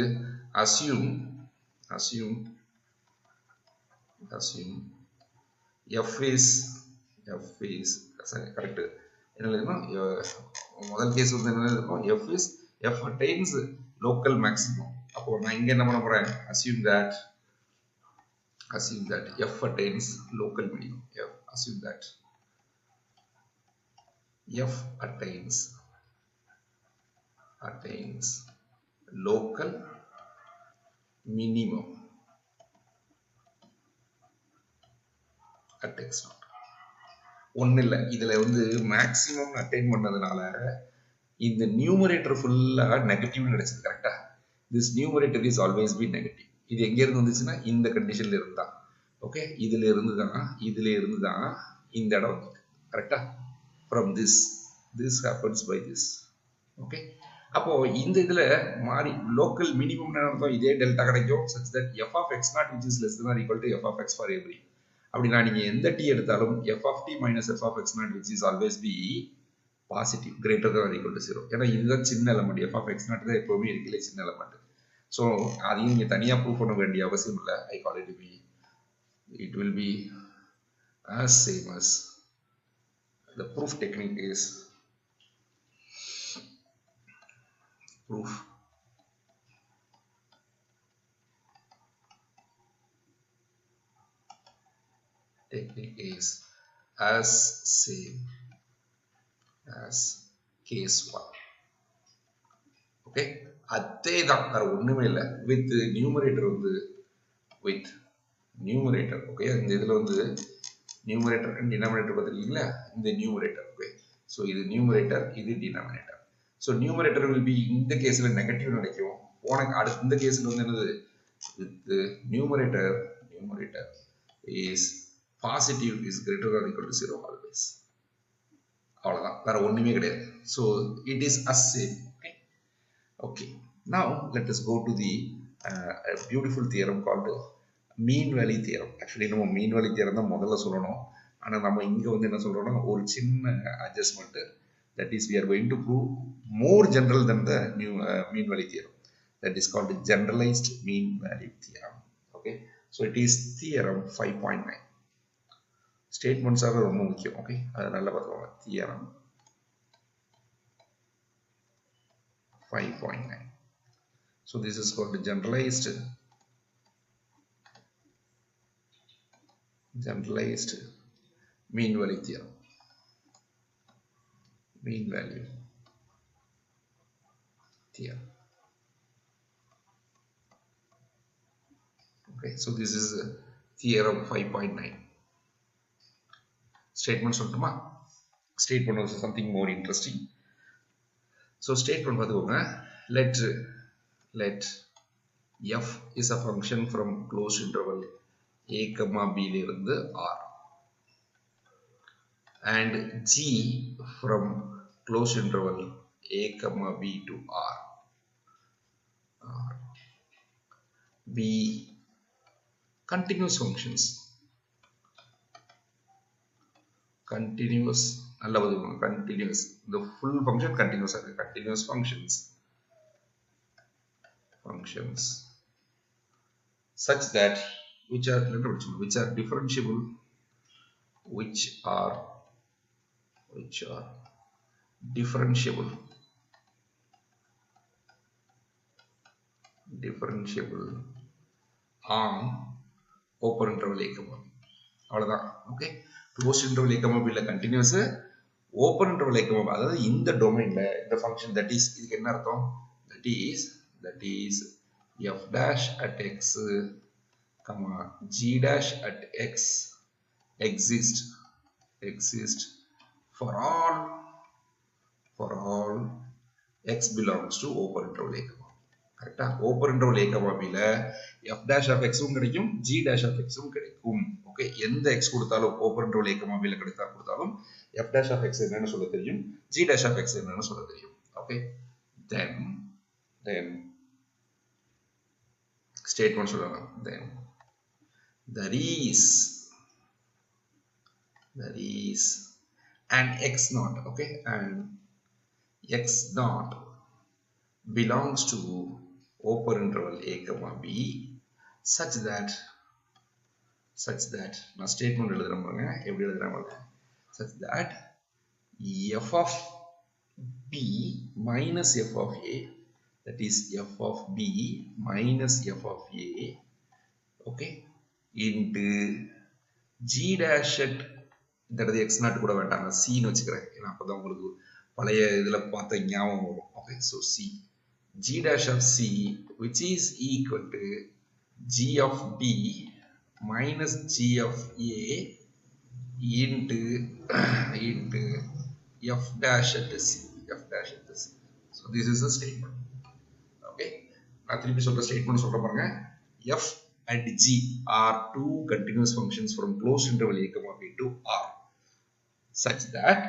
assume f is correct. என்ன எழுதணும், முதல் கேஸ் வந்து என்ன இருக்கும், f attains local maximum. அப்போ நான் இங்க என்ன பண்ண போறேன், assume that f attains local minimum. assume that f attains local minimum at x naught. ஒன்றும் இல்லை, இதில் வந்து மேக்ஸிமம் அட்டைன் பண்ணதுனால இந்த நியூமரேட்டர் ஃபுல்லாக நெகட்டிவ்னு நினச்சது கரெக்டாக. This numerator is always be negative. இது எங்கேருந்து வந்துச்சுன்னா இந்த கண்டிஷனில் இருந்தா. ஓகே, இதில் இருந்து தான் இந்த இடம் வந்து கரெக்டாக. From this happens by this. Okay, அப்போ இந்த இதில் மாறி லோக்கல் மினிமம் அர்த்தம் இதே டெல்டா கிடைக்கும். such that f of x naught which is less than or equal to f of x for every. அப்படின்னா நீங்கள் எந்த t எடுத்தாலும் f of t minus f of x naught which is always be positive greater than or equal to 0. ஏன்னா இதுதான் சின்ன element. f of x naught தான் எப்பவுமே இருக்கல சின்ன எலமெண்ட். ஸோ அதையும் நீங்கள் தனியாக ப்ரூவ் பண்ண வேண்டிய அவசியம் இல்லை. ஐ கால் it will be as same as the proof technique is proof technique is as same as case 1. okay, அதே தான், வேற ஒண்ணுமே இல்லை. வித் நியூமரேட்டர் வந்து வித் நியூமரேட்டர். ஓகே, இந்த இதில் வந்து நியூமரேட்டர் அண்ட் டினாமினேட்டர் பார்த்துருக்கீங்களா? இந்த நியூமரேட்டர். ஓகே, ஸோ இது நியூமரேட்டர், இது denominator. So numerator will be இந்த கேஸில் நெகட்டிவ் கிடைக்கும். அடுத்து இந்த கேஸில் வந்து என்னது? With numerator is positive is greater or equal to 0 always. அவ்வளோதான், வேற ஒன்றுமே கிடையாது. So it is as same. Okay, now let us go to the beautiful theorem called mean value theorem. Actually நம்ம mean value theorem தான் முதல்ல சொல்லணும். ஆனால் நம்ம இங்கே வந்து என்ன சொல்கிறோம்னா ஒரு சின்ன adjustment, that is we are going to prove more general than the mean value theorem. That is called generalized mean value theorem. Okay, so it is theorem 5.9. statements are ரொம்ப முக்கியம். ஓகே, அது நல்லா பார்த்துக்கோங்க. theorem 5.9. So this is called generalized mean value theorem. Mean value theorem. Okay, so this is theorem 5.9. Statement சொல்லுமா? Statement was something more interesting. So statement பார்த்துக்கோங்க. let f is a function from closed interval a comma b ல இருந்து r and g from closed interval a comma b to r be continuous functions. Continuous, நல்ல பதிவு. continuous, the full function continuous ஆகுது. continuous functions such that which are differentiable, which are differentiable on open interval a comma b. அவ்வளவுதான். Okay, closed interval a comma b ல continuous, open interval a comma b, அதாவது இந்த டொமைன்ல இந்த function, that is இதுக்கு என்ன அர்த்தம்? that is f dash at x comma g dash at x exist for all x belongs to open interval a comma b. கரெக்டா? Open interval a comma b ல f dash of x உம் கிடைக்கும், g dash of x உம் கிடைக்கும். Okay, எந்த x கொடுத்தாலும் open interval a comma b ல கொடுத்தாலும் f dash of x என்னன்னு சொல்ல தெரியும், g dash of x என்னன்னு சொல்ல தெரியும். ஓகே, then statement சொல்லலாம். then there is an x naught. okay, and x naught belongs to open interval a comma b such that நான் ஸ்டேட்மெண்ட் எழுதுறேன் பாருங்க, எப்படி எழுதுறேன் பாருங்க. such that f of b minus f of a, that is f of b minus f of a, okay, into g dash at இந்த இடத்துல x not கூட வேண்டாம், நான் c ன்னு வச்சுக்கிறேன். ஏன்னா அப்பதான் உங்களுக்கு பழைய இதுல பார்த்த ஞாபகம் வரும். Okay, so c g dash of c which is equal to g of b minus g of a into f dash at c. So this is a statement. Okay, நான் திருப்பி சொல்ற ஸ்டேட்மென்ட் சொல்ற பாருங்க. f and g are two continuous functions from closed interval a comma b to r such that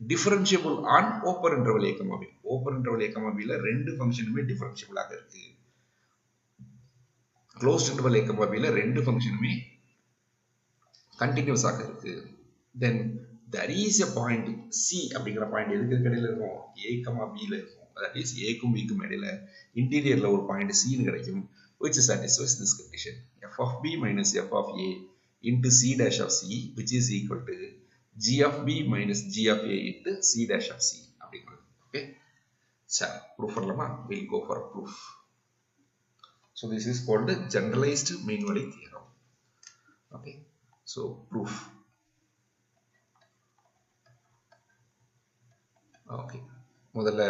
differentiable on open interval a comma b. Open interval a comma b ல ரெண்டு ஃபங்க்ஷனுமே differentiable ஆக இருக்கு. closed interval a comma b ல ரெண்டு ஃபங்க்ஷனுமே continuous ஆக இருக்கு. Then there is a point c அப்படிங்கிற point எதுக்கு இடையில இருக்கும்? a comma b ல இருக்கும். that is a க்கும் b க்கும் இடையில இன்டீரியர்ல ஒரு பாயிண்ட் c ன்னு கிடைக்கும், which satisfies this condition. f of b minus f of a into c dash of c which is equal to g of b minus g of a into c dash of c அப்படிங்கிறது. Okay, சரி, proof பண்ணலாமா? we'll go for a proof. So this is called generalized mean value theorem. Okay, so proof. Okay, முதல்ல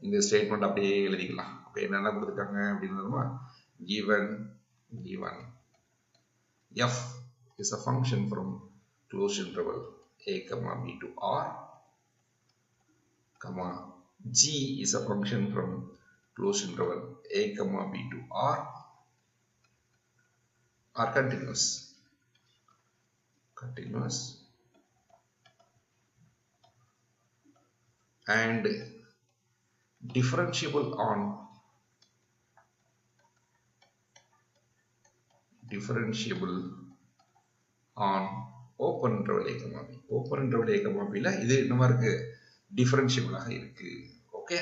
இந்த statement அப்படியே எழுதிக்கலாம். Okay, என்னென்ன கொடுத்துருக்காங்க அப்படின்னா, given f is a function from closed interval a comma b to r, comma g is a function from closed interval a comma b to r are continuous and differentiable on open interval a comma b. open interval a comma b ல இது என்னவா இருக்கு? differentiable ஆக இருக்கு. Okay,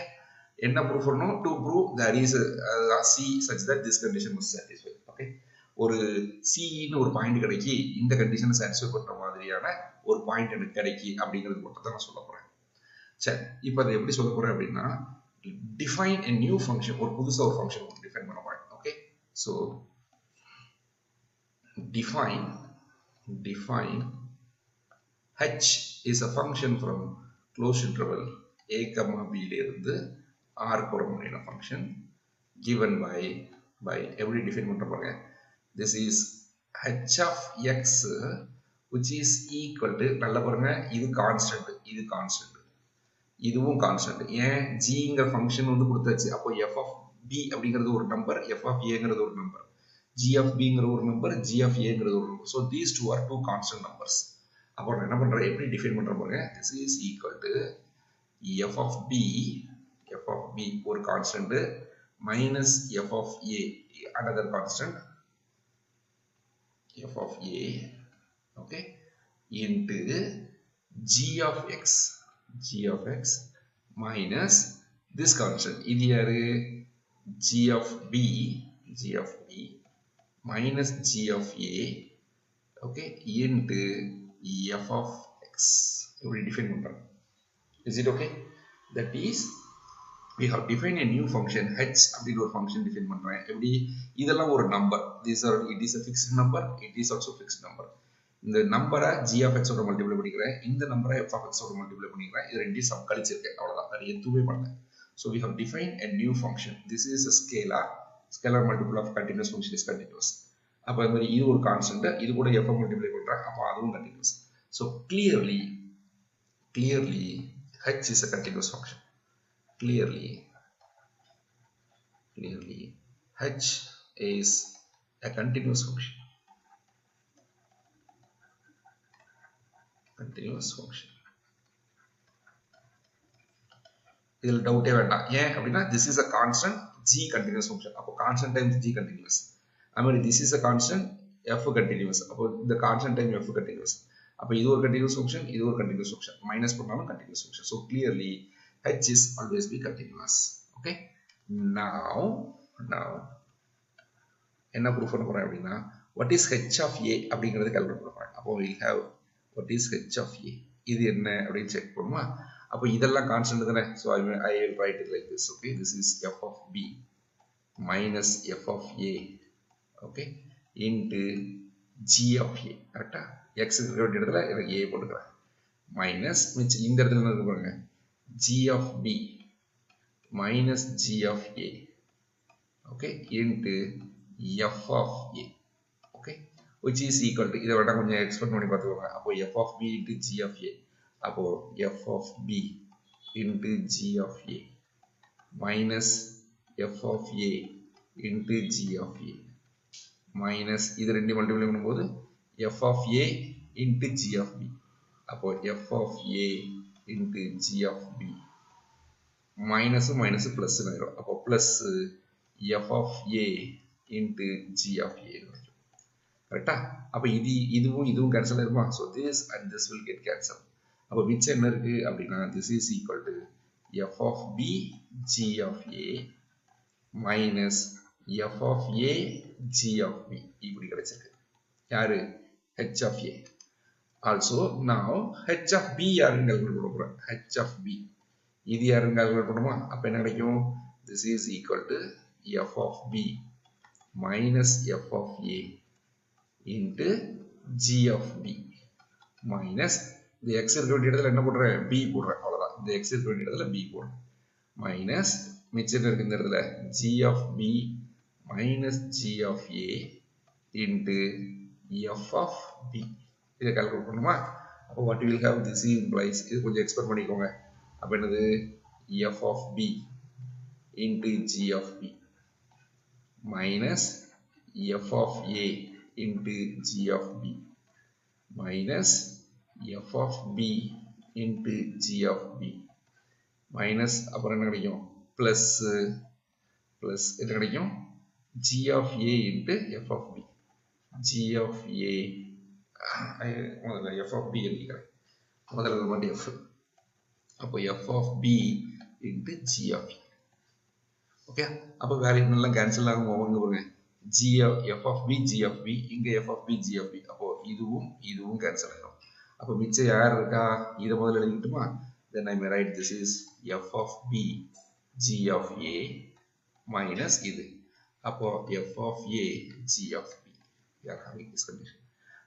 என்ன proof பண்ணணும்? to prove there is a c such that this condition must satisfy. Okay, ஒரு c ன்னு ஒரு பாயிண்ட் கிடைக்கி இந்த கண்டிஷனை சாட்டிஸ்ஃபை பண்ற மாதிரியான ஒரு பாயிண்ட் எனக்கு கிடைக்கி அப்படிங்கிறது மட்டும் தான் நான் சொல்ல போறேன். சரி, இப்போ அதை எப்படி சொல்ல போறேன் அப்படின்னா, define a new function, ஒரு புதுசா ஒரு ஃபங்க்ஷன் டிஃபைன் பண்ண போறேன். Okay, so define h is a function from closed interval a comma b ல இருந்து r போற மாதிரியான ஃபங்க்ஷன் given by எப்படி டிஃபைன் பண்ற பாருங்க. this is h of x which is equal to, நல்லா பாருங்க, இது கான்ஸ்டன்ட், இதுவும் கான்ஸ்டன்ட். ஏன்? ஜிங்கிற ஃபங்க்ஷன் வந்து கொடுத்தாச்சு. அப்போ f of b அப்படிங்கிறது ஒரு நம்பர், f of a ஒரு நம்பர், g of b ஒரு நம்பர், g of a ஒரு number. so these two are two constant numbers. அப்போ நான் என்ன பண்றேன், எப்படி டிஃபைன் பண்றேன் பாருங்க. this is equal to f of b ஒரு constant minus f of a another constant f of a, okay, into g of x minus this constant, இது யாரு? g of b minus g of a, okay, into f of x. எப்படி define பண்றோம்? Is it okay? That is, we have defined a new function h அப்படிங்கிற ஒரு function define பண்றேன். எப்படி? இதெல்லாம் ஒரு number, it is a fixed number, it is also fixed number. இந்த நம்பரை g of x ஓட மல்டிப்ளை பண்ணிக்கிறேன், இந்த நம்பரை f of x ஓட மல்டிப்ளை பண்ணிக்கிறேன், இது ரெண்டையும் சம் கழிச்சிருக்கேன், அவ்வளவுதான், அது எதுவுமே பண்ணல. so we have defined a new function. this is a scalar multiple of continuous function is continuous. அப்ப இந்த மாதிரி இது ஒரு கான்ஸ்டன்ட், இது கூட f மல்டிப்ளை பண்றேன், அப்ப அதுவும் continuous. so clearly h is a continuous function. clearly h is a continuous function. இதில் டவுட்டே வேண்டாம். ஏன் அப்படின்னா, this is a constant g continuous function. அப்போ constant times g continuous. அது மாதிரி this is a constant f continuous. அப்போ இந்த constant time f continuous. அப்போ இது ஒரு continuous function, இது ஒரு continuous function. மைனஸ் பண்ணாலும் continuous function. so clearly h is always be continuous. okay, now என்ன ப்ரூஃப் பண்ண போறேன் அப்படின்னா, what is h of a அப்படிங்கிறது கால்குலேட் பண்ண போறேன். அப்போ we'll have what is h of a, இது என்ன அப்படின்னு செக் பண்ணுமா. அப்போ இதெல்லாம் கான்ஸ்டன்ட் தானே, so I will write it like this. okay, this is f of b minus f of a, okay, into g of a, கரெக்டா, x இருக்க வேண்டிய இடத்துல எனக்கு a போட்டுக்கிறேன் மைனஸ் மிச்சம் இந்த இடத்துல என்ன இருக்கு பாருங்க g of b minus g of a okay into f of a okay which is equal to இதை வேணா கொஞ்சம் எக்ஸ்பெண்ட் பண்ணி பார்த்துக்கோங்க அப்போ f of b into g of a அப்போ f of b into g of a minus f of a into g of a minus இது ரெண்டு multiply பண்ணும்போது f of a into g of b அப்போ f of a into g of b minus minus plus ஆயிடும் அப்போ plus f of a into g of a கரெக்டா அப்போ இதுவும் cancel ஆயிருமா so this and this will get cancelled அப்போ மிச்சம் என்ன இருக்கு அப்படின்னா this is equal to f of b g of a minus f of a g of b இப்படி கிடைச்சிருக்கு யாரு h of a also now h of b யாருன்னு calculate பண்ண போறோம் h of b இது யாருன்னு கால்குலேட் பண்ணுமா அப்ப என்ன கிடைக்கும் this is equal to f of b minus f of a into g of b minus இந்த x இருக்க வேண்டிய இடத்துல என்ன போடுறேன் b போடுறேன் அவ்வளவுதான் இந்த x இருக்க வேண்டிய இடத்துல b போடுறேன் minus மிச்சம் இருக்கு இந்த இடத்துல g of b minus g of a into f of b இதை கால்குலேட் பண்ணுமா அப்போ what will have this implies இது கொஞ்சம் எக்ஸ்பெண்ட் பண்ணிக்கோங்க அப்போ என்னது f of b into g of b minus f of a into g of b minus f of b into g of b minus அப்புறம் என்ன கிடைக்கும் plus என்ன கிடைக்கும் g of a into f of b g of a முதல்ல f of b எழுதிக்கிறேன் முதல்ல மட்டும் f அப்போ f of b into g of a okay அப்போ வேல்யூ நல்லா கேன்சல் ஆகும் அவங்க பாருங்க g of f of b g of b இங்க f of b g of b அப்போ இதுவும் கேன்சல் ஆகும் அப்போ மிச்சம் யார் இருக்கா இத முதல்ல எழுதிட்டுமா then I may write this is f of b g of a minus இது அப்போ f of a g of b we are having this condition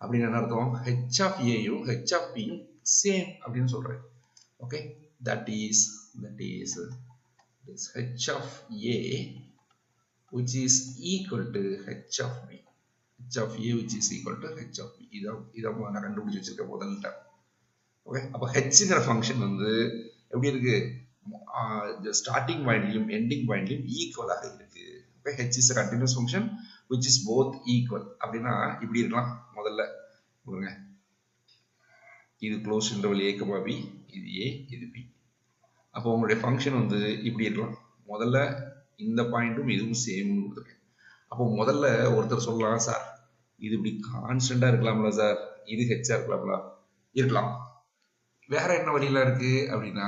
அப்படினா என்ன அர்த்தம் h of a யும் h of b யும் சேம் அப்படினு சொல்றேன் okay that is this h of a which is equal to h of b h of a which is equal to h of b இத நான் கண்டுபிடிச்சு வச்சிருக்கேன் முதல்ல term okay அப்ப hங்கற ஃபங்க்ஷன் வந்து எப்படி இருக்கு ஸ்டார்டிங் பாயிண்ட்லயும் எண்டிங் பாயிண்ட்லயும் ஈக்குவலாக இருக்கு okay h is a continuous function which is both equal அப்படினா இப்படி இருக்கலாம் முதல்ல பாருங்க இது க்ளோஸ் இன்டர்வல் a b இது a இது b அப்போ உங்களுடைய ஃபங்க்ஷன் வந்து இப்படி இருக்கலாம் முதல்ல இந்த பாயிண்ட்டும் இதுவும் சேம்னு கொடுத்துருக்கேன் அப்போ முதல்ல ஒருத்தர் சொல்லலாம் சார் இது இப்படி கான்ஸ்டன்டா இருக்கலாம்ல சார் இது ஹெச்சா இருக்கலாம்ல இருக்கலாம் வேற என்ன வழியில இருக்கு அப்படின்னா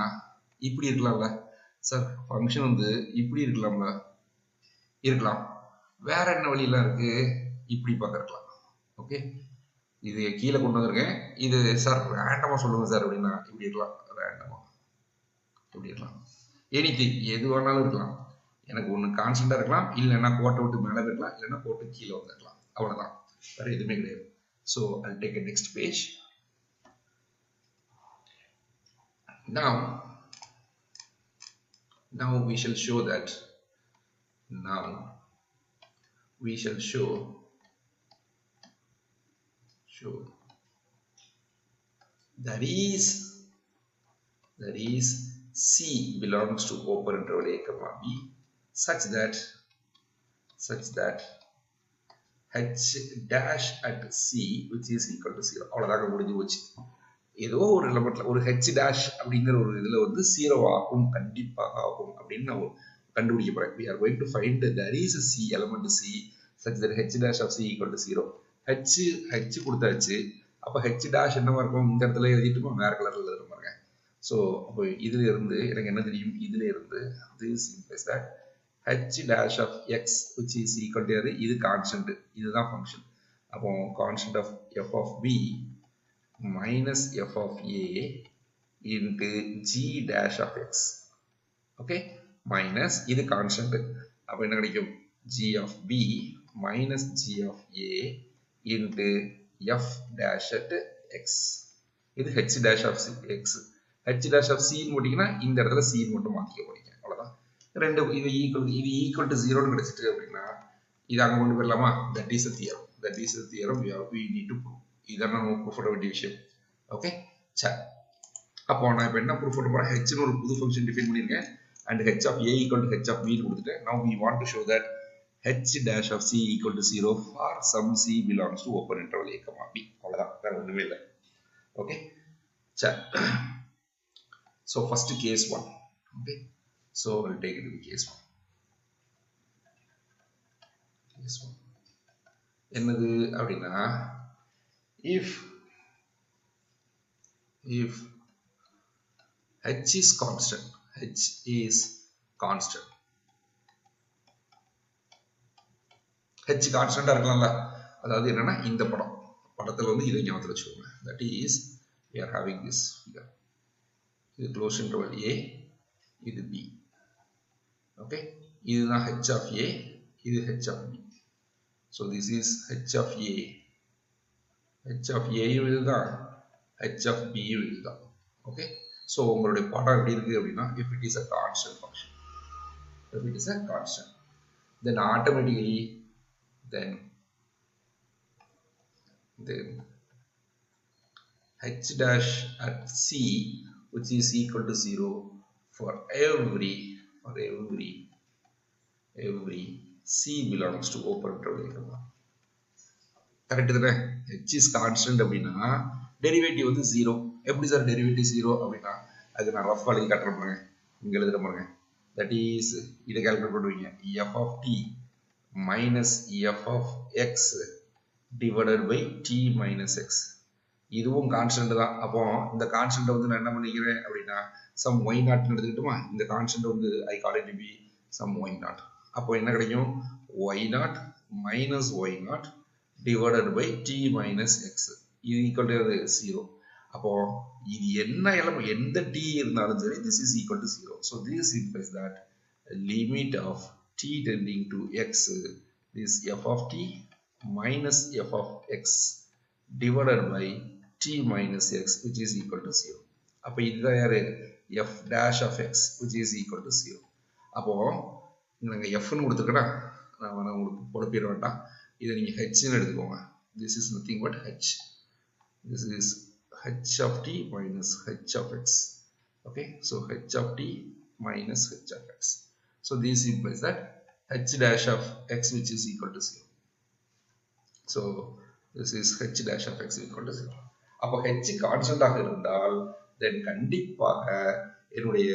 இப்படி இருக்கலாம்ல சார் ஃபங்க்ஷன் வந்து இப்படி இருக்கலாம்ல இருக்கலாம் வேற என்ன வழியில இருக்கு இப்படி பார்க்கலாம் ஓகே இது கீழே கொண்டு வந்திருக்கேன் இது சார் ரேண்டமா சொல்லுங்க சார் அப்படின்னா இப்படி இருக்கலாம் ரேண்டமா இப்படி இருக்கலாம் எனிதிங் எது வேணாலும் இருக்கலாம் எனக்கு ஒன்று கான்ஸ்டன்டா இருக்கலாம் இல்லைன்னா கோட்டை விட்டு மேலே இருக்கலாம் இல்லைன்னா கோட்டை கீழே வந்துருக்கலாம் அவ்வளவுதான் வேற எதுவுமே கிடையாது so I'll take a next page now we shall show that there is C belongs to open interval a comma b such that h dash at c which is equal to 0 அவ்வளவுதான் முடிஞ்சு போச்சு ஏதோ ஒரு எலிமெண்ட்ல ஒரு h dash அப்படிங்கிற ஒரு இதுல வந்து 0 ஆகும் கண்டிப்பாக ஆகும் அப்படின்னு நான் கண்டுபிடிக்க போறேன் we are going to find that there is a c element c such that h dash of c equal to 0 h கொடுத்தாச்சு அப்ப h dash என்னவா இருக்கும் இந்த இடத்துல எழுதிட்டுமா வேற கலர்ல எழுதுற பாருங்க சோ அப்ப இதுல இருந்து எனக்கு என்ன தெரியும் இதுல இருந்து this implies that h dash of x which is equal to இது கான்ஸ்டன்ட் இதுதான் ஃபங்க்ஷன் அப்போ constant of f of b minus f of a into g dash of x okay minus இது கான்ஸ்டன்ட் அப்ப என்ன கிடைக்கும் g of b minus g of a into f dash at x. இது h dash of x. h dash of c போட்டீங்கன்னா இந்த இடத்துல c மட்டும் மாத்திக்க போறீங்க. அவ்வளவுதான். ரெண்டு இது equal to 0 ன்னு கிடைச்சிட்டு அப்படின்னா இது அங்க கொண்டு போயிடலாமா? That is a theorem. That is a theorem we need to prove. இதான் நம்ம ப்ரூஃப் பண்ண வேண்டிய விஷயம். ஓகே, சரி. அப்போ நான் இப்போ என்ன ப்ரூஃப் பண்ண போறேன்? h ன்னு ஒரு புது ஃபங்க்ஷன் டிஃபைன் பண்ணிருக்கேன் and h of a equal to h of b ன்னு கொடுத்துட்டேன். Now we want to show that h dash of c equal to 0 for some c belongs to open interval a comma b. அவ்வளவுதான், வேற ஒண்ணுமே இல்லை. Okay, சரி. So first case 1. Okay, so I'll take it to case 1. Case 1 என்னது அப்படின்னா, if h is constant, h கான்ஸ்டன்டா இருக்கலாம்ல. அதாவது என்னன்னா இந்த படத்துல வந்து இதை ஞாபகத்துல வச்சுக்கோங்க. That is we are having this figure. இது closed interval a, இது b. ஓகே, இதுதான் h of a, இது h of b. So this is h of a. h of a இதுதான், h of b இதுதான். ஓகே, so உங்களுடைய படம் எப்படி இருக்கு அப்படின்னா, if it is a constant function, then automatically then h dash at c which is equal to 0 for every c belongs to open interval. Correct தானே? h is constant அப்படின்னா derivative வந்து 0. எப்படி sir derivative 0 அப்படின்னா, அது நான் rough எழுதி காட்டுறேன் பாருங்க. இங்க எழுதுற பாருங்க. தட் இஸ் இதை கால்குலேட் பண்ணுவீங்க. f of t minus f of x divided by t minus x. இதுவும் கான்ஸ்டன்ட் தான். அப்போ இந்த கான்ஸ்டன்ட் வந்து நான் என்ன பண்ணிக்கிறேன் அப்படின்னா, சம் y நாட் எடுத்துக்கிட்டுமா. இந்த கான்ஸ்டன்ட் வந்து I call it be some y naught. அப்போ என்ன கிடைக்கும்? y naught minus y naught divided by t minus x. இது equal to 0. அப்போ இது என்ன எந்த t இருந்தாலும் சரி, this is equal to 0. So this implies that limit of t tending to x is f of t minus f of x divided by t minus x which is equal to 0. அப்போ இதுதான் யாரு? f dash of x which is equal to 0. அப்போ நாங்க f ன்னு கொடுத்துருக்கேன்னா, நான் உங்களுக்கு குழப்பிட வேண்டாம். இதை நீங்க h ன்னு எடுத்துக்கோங்க. This is nothing but h. This is h of t minus h of x. Okay, so h of t minus h of x. So this implies that h dash of x which is equal to 0. So this is h dash of x equal to 0. அப்போ h constant ஆக இருந்தால் then கண்டிப்பாக என்னுடைய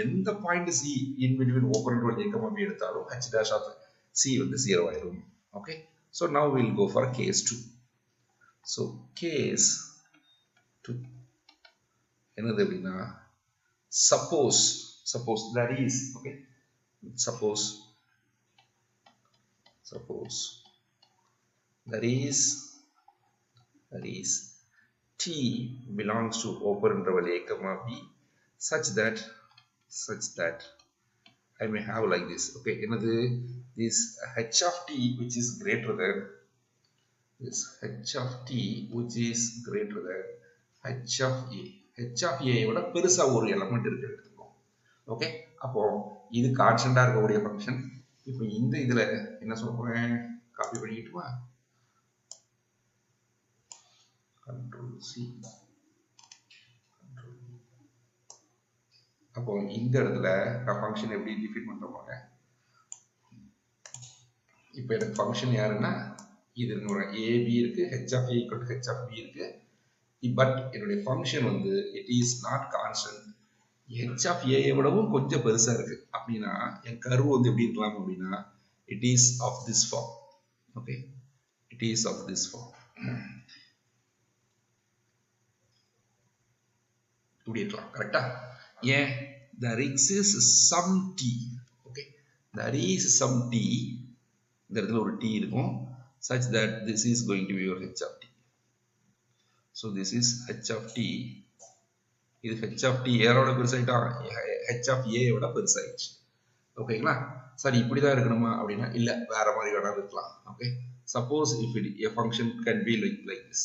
எந்த point c in between open interval a comma b எடுத்தாலும் h dash of c வந்து 0 ஆயிடும். Okay, so now we'll go for case 2. So case 2 என்னது அப்படின்னா, suppose that is, okay, suppose that is t belongs to open interval a comma b such that I may have like this. Okay, another this h of t which is greater than h of a. h of a விட பெருசா ஒரு element இருக்கு எடுத்துக்கோம். Okay, அப்போ இது கான்ஸ்டன்டா இருக்கக்கூடிய function. இப்போ இந்த இதுல என்ன சொல்றேன், copy பண்ணிட்டுமா, Control C, Control V. அப்போ இந்த இடத்துல நான் ஃபங்க்ஷன் எப்படி டிஃபைன் பண்றோம்ங்க. இப்போ எனக்கு ஃபங்க்ஷன் யாருன்னா, இது ஒரு ab இருக்கு, h of a equal to h of b இருக்கு. பட் என்னுடைய ஃபங்க்ஷன் வந்து it is not constant. h of a விடவும் கொஞ்சம் பெருசா இருக்கு அப்படின்னா என் கர்வ் வந்து எப்படி இருக்கலாம் அப்படின்னா, it is of this form. Okay, it is of this form. இப்படி இருக்கலாம். கரெக்டா? ஏன்? there exists some t. Okay, there is some t. இந்த இடத்துல ஒரு t இருக்கும் such that this is going to be your h of t. So this is h of t. இது h of t யாரோட பெருசாயிட்டா, h of a விட பெருசாயிடுச்சு. ஓகேங்களா? சரி, இப்படிதான் இருக்கணுமா அப்படின்னா இல்ல, வேற மாதிரி வேணாலும் இருக்கலாம். Okay, suppose if a function can be like this.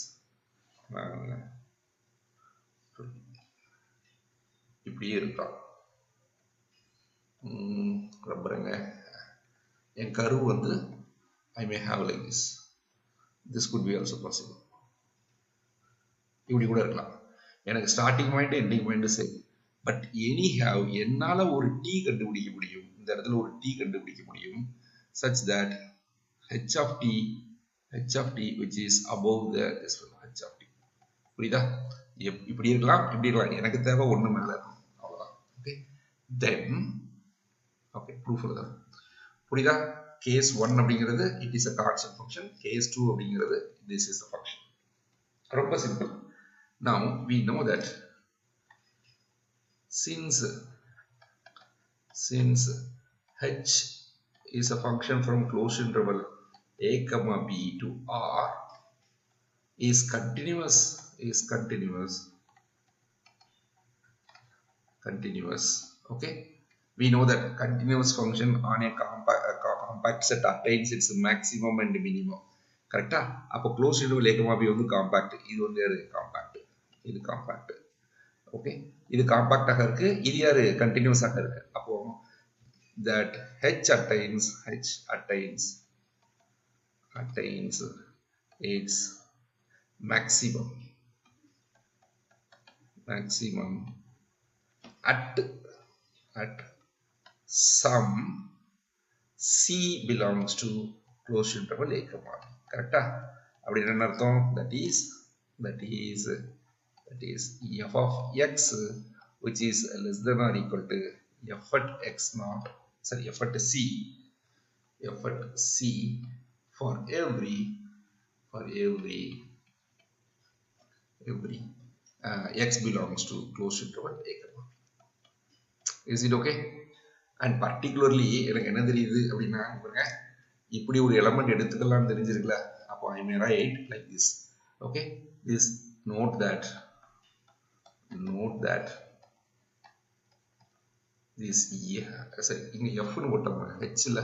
இப்படியே இருக்கலாம். பாருங்க, என் கர்வ் வந்து I may have like this. This could be also possible. இப்படி கூட இருக்கலாம். எனக்கு ஸ்டார்டிங் பாயிண்ட் எண்டிங் பாயிண்ட் சரி. பட் எனி ஹேவ் என்னால் ஒரு t கண்டுபிடிக்க முடியும். இந்த இடத்துல ஒரு t கண்டுபிடிக்க முடியும். Such that h of t which is above the this one h of t. புரியுதா? இப்படி இருக்கலாம், இப்படி இருக்கலாம். எனக்கு தேவை ஒன்று மேலே இருக்கும். அவ்வளோதான். ஓகே. தென் ஓகே ப்ரூஃப் தான். புரியுதா? கேஸ் 1 அப்படிங்கிறது it is a constant function. Case 2 அப்படிங்கிறது திஸ் இஸ் அ ஃபங்க்ஷன். ரொம்ப simple. Now we know that since h is a function from closed interval a comma b to r is continuous, okay. We know that continuous function on a compact set attains its maximum and minimum. Correct? அப்போ closed interval a comma b வந்து compact. இது வந்து compact. இது compact. Okay, இது காம்பாக்டாக இருக்கு, இது யாரு கண்டினியூஸாக இருக்கு. அப்போ that h attains its maximum at some c belongs to closed interval a comma b. கரெக்டா? அப்படி என்ன அர்த்தம்? that is f of x which is less than or equal to f at x naught, sorry, f at c for every x belongs to closed interval a comma b. Is it okay? And particularly எனக்கு என்ன தெரியுது அப்படின்னா, இப்படி ஒரு element எடுத்துக்கலாம்னு தெரிஞ்சிருக்குல்ல. அப்போ I may write like this. Okay, this note that this sorry, இங்க f னு போட்டோம், h இல்ல,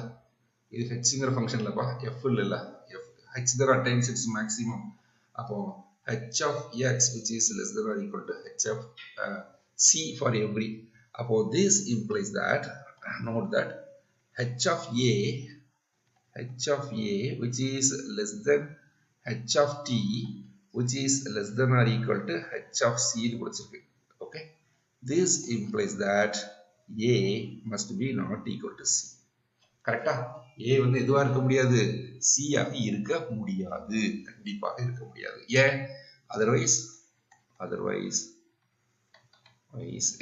இது hங்கிற ஃபங்க்ஷன் இல்லப்பா, f இல்ல, f h there attains its maximum. அப்போ h of x which is less than or equal to h of c for every. அப்போ this implies that, note that h of a which is less than h of t which is less than or equal to h of c. Okay, this implies that a must be not equal to c. கரெக்டா? a வந்து எதுவா இருக்க முடியாது, c ஆக இருக்க முடியாது, கண்டிப்பாக இருக்க முடியாது. ஏன்? otherwise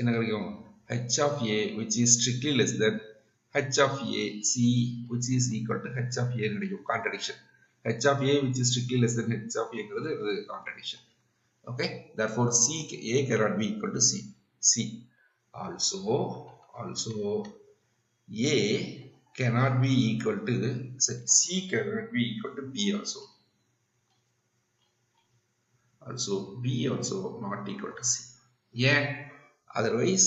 என்ன கிடைக்கும்? h of a which is strictly less than h of a c which is equal to h of a கிடைக்கும். contradiction. h of a which is strictly less than h of a ங்கிறது contradiction. Okay, therefore a cannot be equal to c. Also a cannot be equal to c cannot be equal to b also b also not equal to c. Yeah, otherwise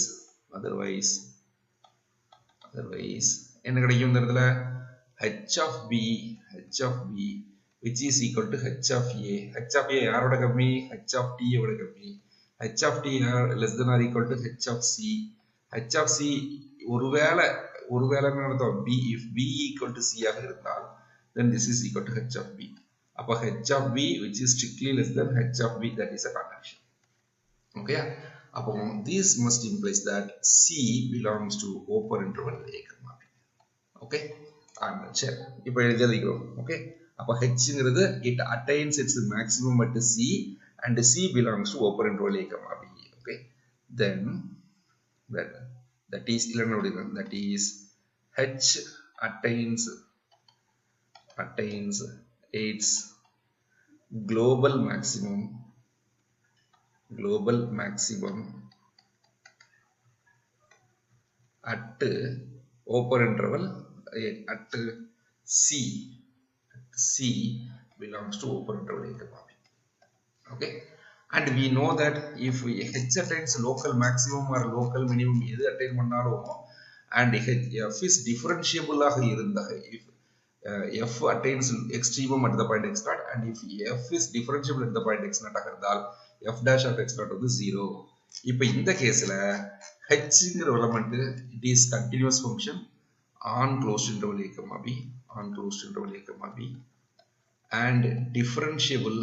என்ன கிடைக்கும் இந்த இடத்துல? h of b which is equal to h of a யாரோட கம்மி? h of t ஓட கம்மி. h of t less than or equal to h of c ஒருவேளை என்ன அர்த்தம்? b, if b equal to c ஆக இருந்தால் then this is equal to h of b. அப்ப h of b which is strictly less than h of b, that is a contradiction. Okay, அப்போ this must implies that c belongs to open interval a comma b. Okay, and சரி, இப்போ எழுதிக்கிறோம். Okay, அப்போ hங்கிறது it attains its maximum at c and c belongs to open interval a comma b. Okay, then that is h attains its global maximum at open interval at c belongs to open interval a comma b. Okay, and we know that if h attains local maximum or local minimum எது attain பண்ணாலும் and f is differentiable ஆக இருந்தா, if f attains extremum at the point x naught and if f is differentiable at the point x naught ஆக இருந்தால் f dash of x naught வந்து 0. இப்போ இந்த கேஸ்ல Hங்கிற element it is continuous function on closed interval a comma b, on closed interval a comma b, and differentiable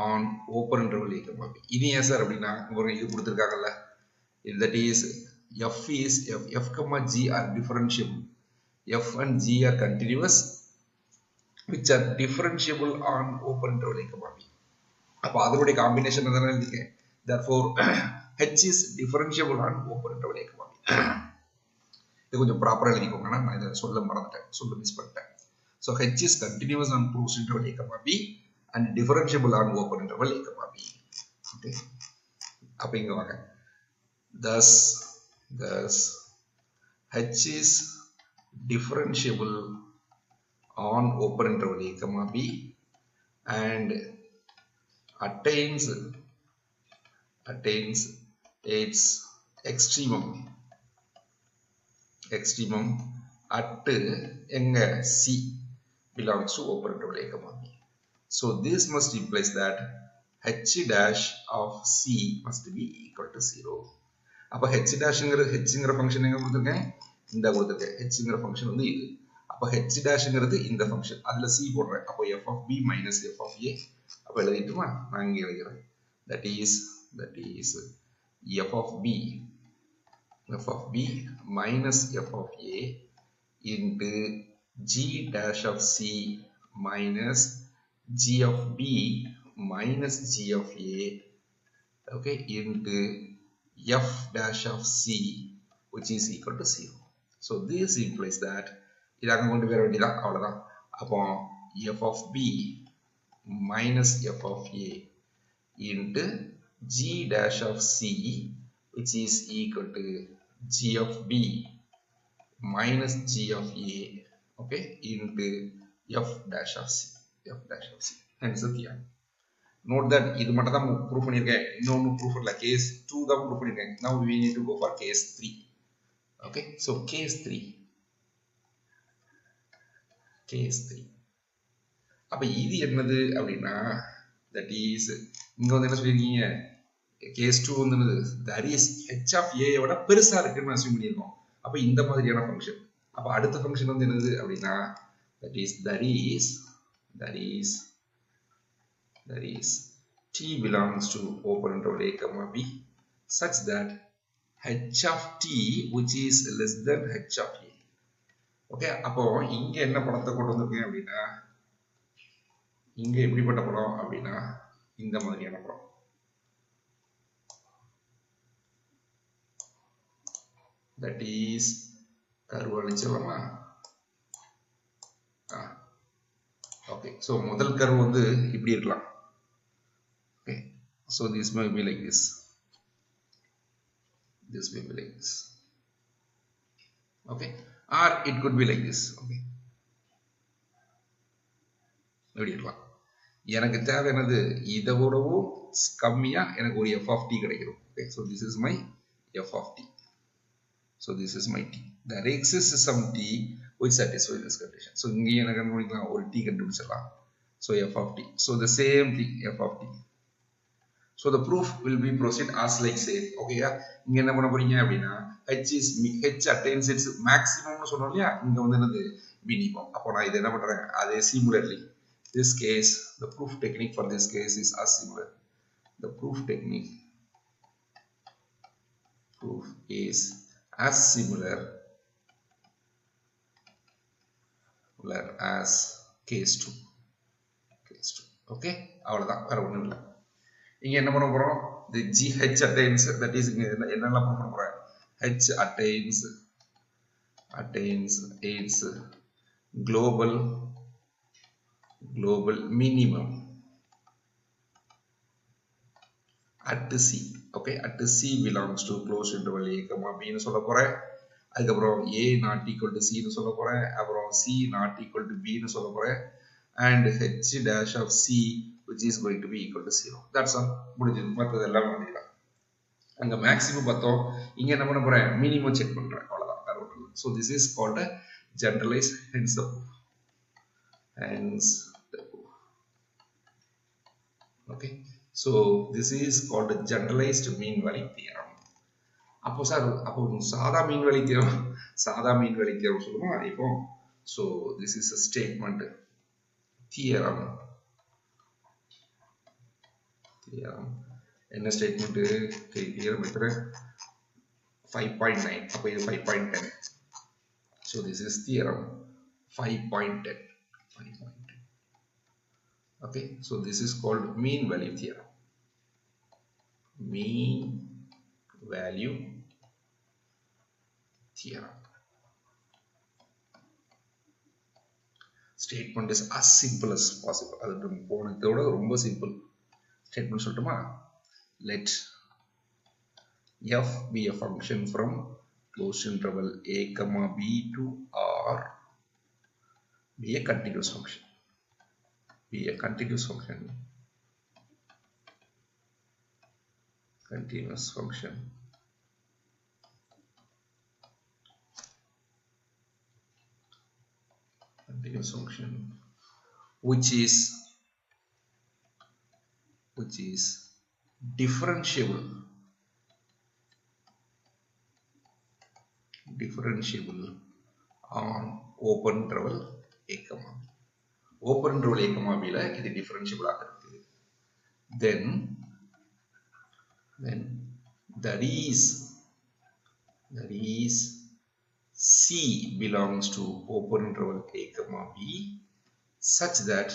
on open interval a comma b. இது ஏன் sir அப்படின்னா இது கொடுத்துருக்காங்கல்ல, that is f comma g are differentiable, f and g are continuous which are differentiable on open interval a comma b. அப்போ அதனுடைய combination தானே இருக்கேன். therefore h is differentiable on open interval a comma b. இது கொஞ்சம் ப்ராப்பரா எழுதிக்கோங்க, நான் இதை சொல்ல மறந்துட்டேன், சொல்ல மிஸ் பண்ணிட்டேன். so h is continuous on closed interval a comma b and differentiable on open interval a comma b. okay, அப்ப இங்க வாங்க. thus h is differentiable on open interval a comma b and attains its extremum at எங்க c belongs to open interval a comma b. so this must implies that h dash of c must be equal to 0. அப்ப h dash-ங்கிற h-ங்கிற function எங்க கொடுத்திருக்கேன், இந்த கொடுத்திருக்கேன். h-ங்கிற function வந்து இது. அப்ப h dash-ங்கிறது இந்த ஃபங்க்ஷன், அதுல c போடுறேன். அப்போ f of b minus f of a. அப்ப எழுதிட்டுமா, நான் இங்க எழுதுறேன். that is f of b minus f of a into g dash of c minus g of b minus g of a, okay, into f dash of c which is equal to 0. so this implies that இதாக கொண்டு வர வேண்டியதான், அவ்வளவுதான். அப்போ f of b minus f of a into g dash of c which is equal to g of b minus g of a, okay, into f dash of c. hence the note that இது மட்டும் தான் proof பண்ணிருக்கேன், இன்னொன்னு proof இல்ல, case 2 தான் proof பண்ணிருக்கேன். now we need to go for case 3. okay, so case 3 அப்ப இது என்னது அப்படின்னா, that is இங்க வந்து என்ன சொல்லிருக்கீங்க, case 2 வந்து என்னது, that is h of a விட பெருசா இருக்குன்னு அஸ்யூம் பண்ணிருக்கோம். அப்ப இந்த மாதிரியான ஃபங்க்ஷன். அப்ப அடுத்த ஃபங்க்ஷன் வந்து என்னது அப்படின்னா, that is t belongs to open interval a comma b such that h of t which is less than h of a. okay, அப்போ இங்க என்ன படத்தை கொண்டு வந்திருக்கேன் அப்படின்னா, இங்க எப்படிப்பட்ட படம் அப்படின்னா இந்த மாதிரியான படம். that is கர்வ் அழிச்சிடலாமா? okay, so முதல் கர்வ் வந்து இப்படி இருக்கலாம். okay, so this may be like this, okay, or it could be like this. okay, எப்படி இருக்கலாம். எனக்கு தேவை என்னது, இதை விடவும் கம்மியா எனக்கு ஒரு f of t கிடைக்கும். okay, so this is my f of t. so this is my t. there exists some t which satisfies this condition. so இங்க எனக்கு கண்டுபிடிக்கலாம், ஒரு t கண்டுபிடிச்சிடலாம். so f of t. so the same thing, f of t. so the proof will be proceed as like say. okay, இங்க என்ன பண்ண போறீங்க அப்படின்னா, h attains its maximum னு சொன்னோம் இல்லையா, இங்க வந்து என்னது minimum. அப்போ நான் இதை என்ன பண்றேன், அதே similarly this case the proof technique for this case is as similar. the proof is as similar as case 2. okay, அவ்வளவுதான், வேற ஒண்ணும் இல்லை. இங்க என்ன பண்ண போறோம், the gh attains, that is இங்க என்னெல்லாம் பண்ண போறேன், h attains its global minimum at c. okay, at c belongs to closed interval a comma b னு சொல்ல போறேன். அதுக்கப்புறம் a not equal to c னு சொல்ல போறேன். அப்புறம் c not equal to b னு சொல்ல போறேன். and h dash of c which is going to be equal to 0. that's all, முடிஞ்சது. மற்றது எல்லாம் பண்ணிடலாம். அங்க மேக்ஸிமம் பார்த்தோம், இங்க என்ன பண்ண போறேன், மினிமம் செக் பண்றேன், அவ்வளவுதான். so this is called a generalized, hence the proof. okay, so this is called a generalized mean value theorem. அப்போ சார் அப்போ சாதா மீன் வேலை தியரம் சொல்லுமா இப்போ. So this is a statement theorem. என்ன ஸ்டேட்மெண்ட்? தியரம் எத்தனை? 5.9. அப்போ இது 5.10. So this is theorem 5.10. Okay, so this is called mean value theorem. Mean value theorem. Statement is as simple as possible. அது போனதோட ரொம்ப சிம்பிள். ஸ்டேட்மெண்ட் சொல்லட்டுமா? Let f be a function from closed interval a comma b to r be a continuous function. Be a continuous function. Continuous function. Continuous function which is differentiable on open interval a comma b. Open interval a comma b ல இது differentiable ஆக இருக்கு. Then that is C belongs to open interval a comma b such that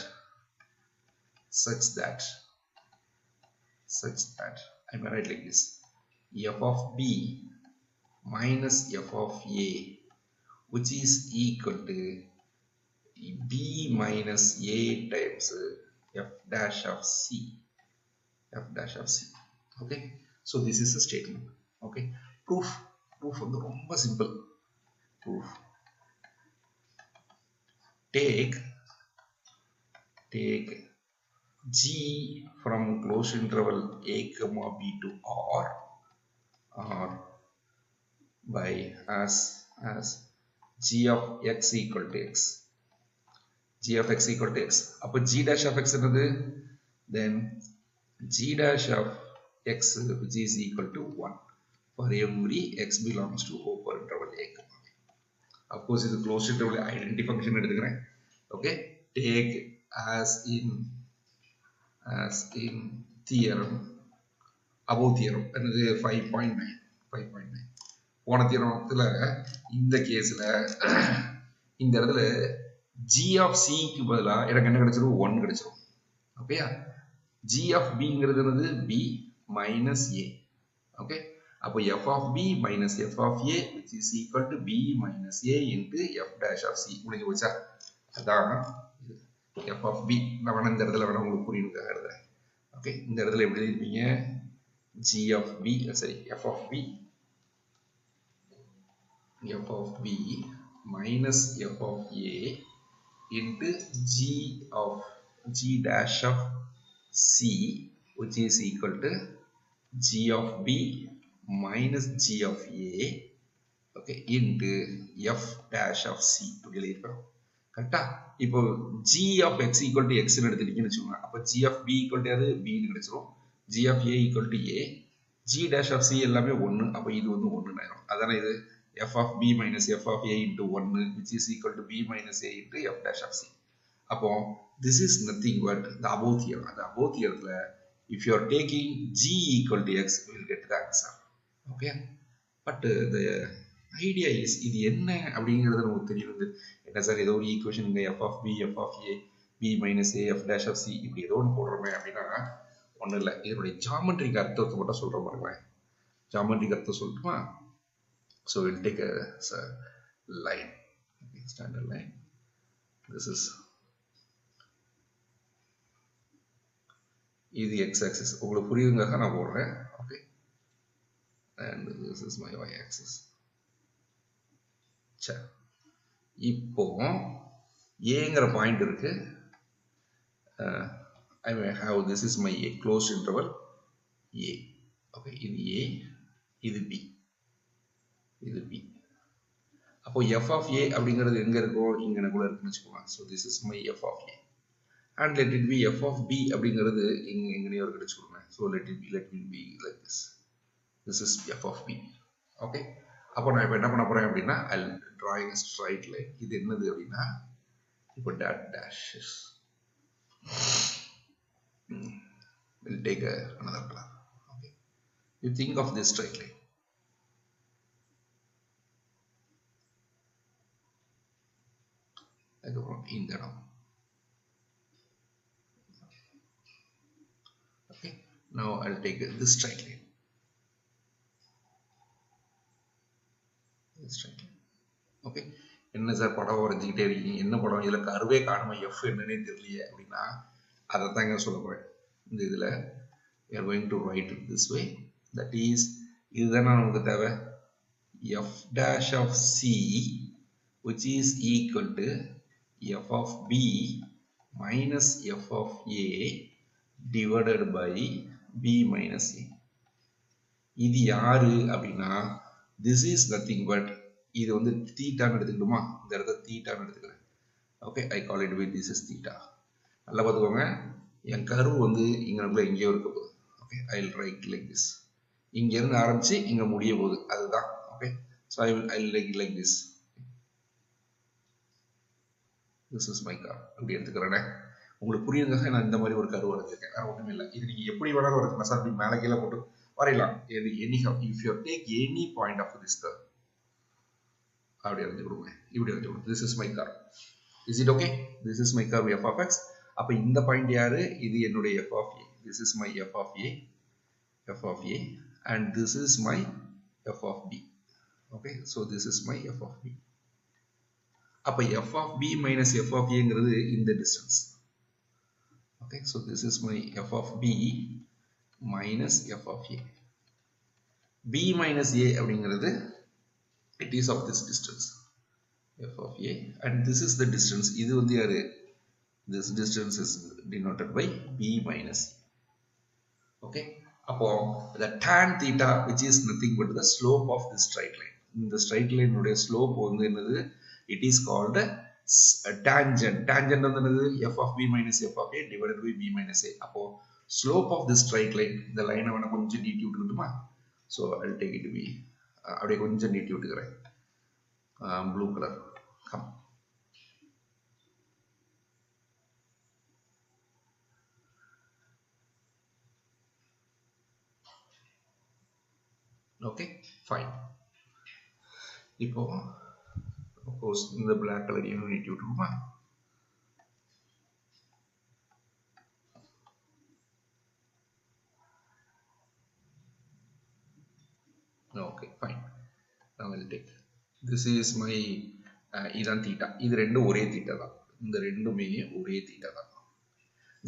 I may write like this: f of b minus f of a which is equal to b minus a times f dash of c. Okay, so this is a statement. Okay, proof வந்து ரொம்ப simple. Proof: take g from closed interval a comma b to r by as g of x equal to x. அப்போ g dash of x என்னது? Then g dash of x which is equal to 1 for every x belongs to open interval a comma b. Of course இது closed interval identity function எடுத்துக்கிறேன். Okay, take as in theorem, above theorem என்னது 5.9. போன தியரத்துல இந்த கேஸ்ல இந்த இடத்துல g of c க்கு பதிலா எனக்கு என்ன கிடைச்சிரும்? 1 கிடைச்சிரும். ஓகேயா? g of b ங்கிறது என்னது? b minus a. ஓகே, அப்போ f of b minus f of a which is equal to b minus a into f dash of c. முடிஞ்சு போச்சா? அதான் f of b. நான் வேணா இந்த இடத்துல வேணா உங்களுக்கு புரியுதுக்காக எழுதுறேன். ஓகே, இந்த இடத்துல எப்படி எழுதிருப்பீங்க? g of b சரி f of b minus f of a into g dash of c which is equal to g of b minus g of a, okay, into f dash of c. இப்படி எழுதிருக்கோம். கரெக்டா? இப்போ g of x equal to x ன்னு எடுத்துட்டீங்கன்னு வச்சுக்கோங்க. அப்போ g of b equal to அது b ன்னு கிடைச்சிரும். g of a equal to a, g dash of c எல்லாமே 1. அப்போ இது வந்து 1 ஆயிரும். அதானே இது f of b minus f of a into 1 which is equal to b minus a into f dash of c. அப்போ this is nothing but the above theorem. The above theoremல if you are taking g equal to x you will get the answer. Okay, but the idea is இது என்ன அப்படிங்கிறது நமக்கு தெரியுது. என்ன sir ஏதோ ஒரு equation இங்க f of b f of a b minus a f dash of c இப்படி ஏதோ ஒன்று போடுறோமே அப்படின்னா ஒன்றும் இல்லை. இதனுடைய ஜாமெட்ரிக் அர்த்தத்தை மட்டும் சொல்ற பாருங்களேன். ஜாமெட்ரிக் அர்த்தம் சொல்லட்டுமா? So we'll take a line, okay, standard line. This is the x-axis. உங்களுக்கு புரியுதுங்க நான் போடுறேன். Okay, and this is my y-axis. சரி, இப்போ ஏங்கிற பாயிண்ட் இருக்கு. I may have this is my a closed interval a. Okay, இது a, இது b, இது b. அப்போ f of a அப்படிங்கிறது எங்க இருக்கோ இங்க எனக்குள்ள இருக்குன்னு வச்சுக்கோங்க. So this is my f of a and let it be f of b அப்படிங்கிறது இங்க எங்கனையோ இருக்கு வச்சுக்கோங்க. So let it be like this. This is f of b. Okay, அப்போ நான் இப்போ என்ன பண்ண போறேன் அப்படின்னா I'll drawing a straight line. இது என்னது அப்படின்னா இப்போ dashes. We'll take another color. Okay, you think of this straight line. அதுக்கப்புறம் இந்த இடம். Okay, now I'll take this straight line. This straight line. Okay, என்ன சார் படம் வரைஞ்சிக்கிட்டே இருக்கீங்க, என்ன படம், இதில் கருவே காணுமா, எஃப் என்னன்னே தெரியலையே அப்படின்னா அதை தான் இங்கே சொல்ல போகிறேன். இந்த இதில் we are going to write it this way, that is இதுதான் நமக்கு தேவை, f dash of c which is equal to f of b minus f of a divided by b minus a. இது யாரு அப்படின்னா this is nothing but இது வந்து தீட்டான்னு எடுத்துக்கிடுமா, இந்த இடத்த தீட்டான்னு எடுத்துக்கிறேன். Okay, I call it with this is theta. நல்லா பார்த்துக்கோங்க, என் கரு வந்து இங்கே எங்கேயோ இருக்க போகுது. Okay, I will write like this, இங்கேருந்து ஆரம்பிச்சு இங்கே முடிய போகுது, அதுதான். Okay, so I will like this. This is my car அப்படி எடுத்துக்கிறேனே. உங்களுக்கு புரியுதுங்க, நான் இந்த மாதிரி ஒரு கரு வரைஞ்சிருக்கேன், வேறு ஒன்றுமே இல்லை. இது நீங்கள் எப்படி வேணாலும் வரைஞ்சிக்கலாம் சார், அப்படி மேலே கீழே போட்டு வரையலாம். If you take any point of this curve அப்படி எழுதி கொடுங்க, இப்படி எழுதி கொடுங்க. This is my curve. Is it okay? This is my curve f of x. அப்போ இந்த பாயிண்ட் யாரு, இது என்னுடைய f of a. This is my f of a, f of a, and this is my f of b. Okay, so this is my f of b. அப்போ f of b minus f of ஏங்கிறது இந்த distance. Okay, so this is my f of b minus f of a. B minus a அப்படிங்கிறது it is of this distance f of a, and this is the distance. இது வந்து யாரு, this distance is denoted by b minus a. okay, அப்போ the tan theta which is nothing but the slope of this straight line. இந்த straight line உடைய slope வந்து என்னது, it is called a tangent. Tangent வந்து என்னது, f of b minus f of a divided by b minus a. அப்போ slope of this straight line, இந்த லைனை வேணா கொஞ்சம் நீட்டி விட்டுக்கிட்டுமா. so I'll take it to be அப்படியே கொஞ்சம் நீட்டி விட்டுக்கிறேன், blue colour. Come, okay fine. இப்போ அப்கோர்ஸ் இந்த பிளாக் கலரையும் நீட்டி விட்டுருமா. Okay fine. now I'll take this is my இதான் தீட்டா, இது ரெண்டும் ஒரே தீட்டா தான், இந்த ரெண்டுமே ஒரே தீட்டா தான்.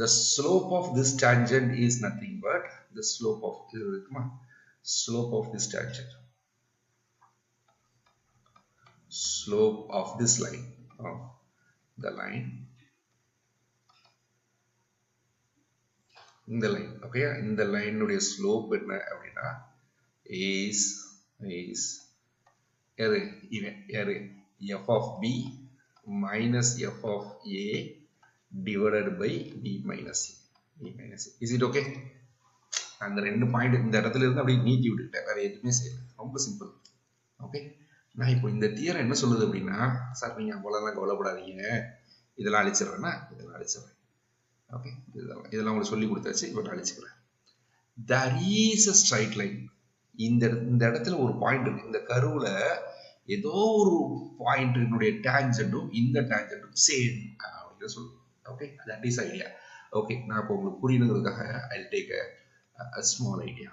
the slope of this tangent is nothing but the slope of இது இருக்குமா, slope of this tangent, slope of this line, of the line, இந்த லைன். ஓகே, இந்த லைனுடைய ஸ்லோப் என்ன அப்படின்னா is f of b minus f of a divided by b minus a. Is it okay? அந்த ரெண்டு point இந்த இடத்துல இருந்து அப்படியே நீட்டி விட்டுக்கிட்டேன், வேற எதுவுமே செய்யல, ரொம்ப சிம்பிள். ஓகே, நான் இப்போ இந்த தியரம் என்ன சொல்லுது அப்படின்னா, சார் நீங்க அவ்வளோலாம் கவலைப்படாதீங்க, இதெல்லாம் அழிச்சிடுறேன்னா இதெல்லாம் அழிச்சிடுறேன். ஓகே, இதெல்லாம் உங்களுக்கு சொல்லி கொடுத்தாச்சு, இப்போ நான் அழிச்சுக்கிறேன். there is a straight line. இந்த இடத்துல ஒரு பாயிண்ட் இருக்கு, இந்த கருவுல ஏதோ ஒரு பாயிண்டினுடைய டேஞ்சன்டும் இந்த டேஞ்சன்டும் சேம் அப்படின்னு சொல்லுவோம். Okay, that is idea. Okay, நான் இப்போ உங்களுக்கு புரியணுங்கிறதுக்காக I will take a small idea.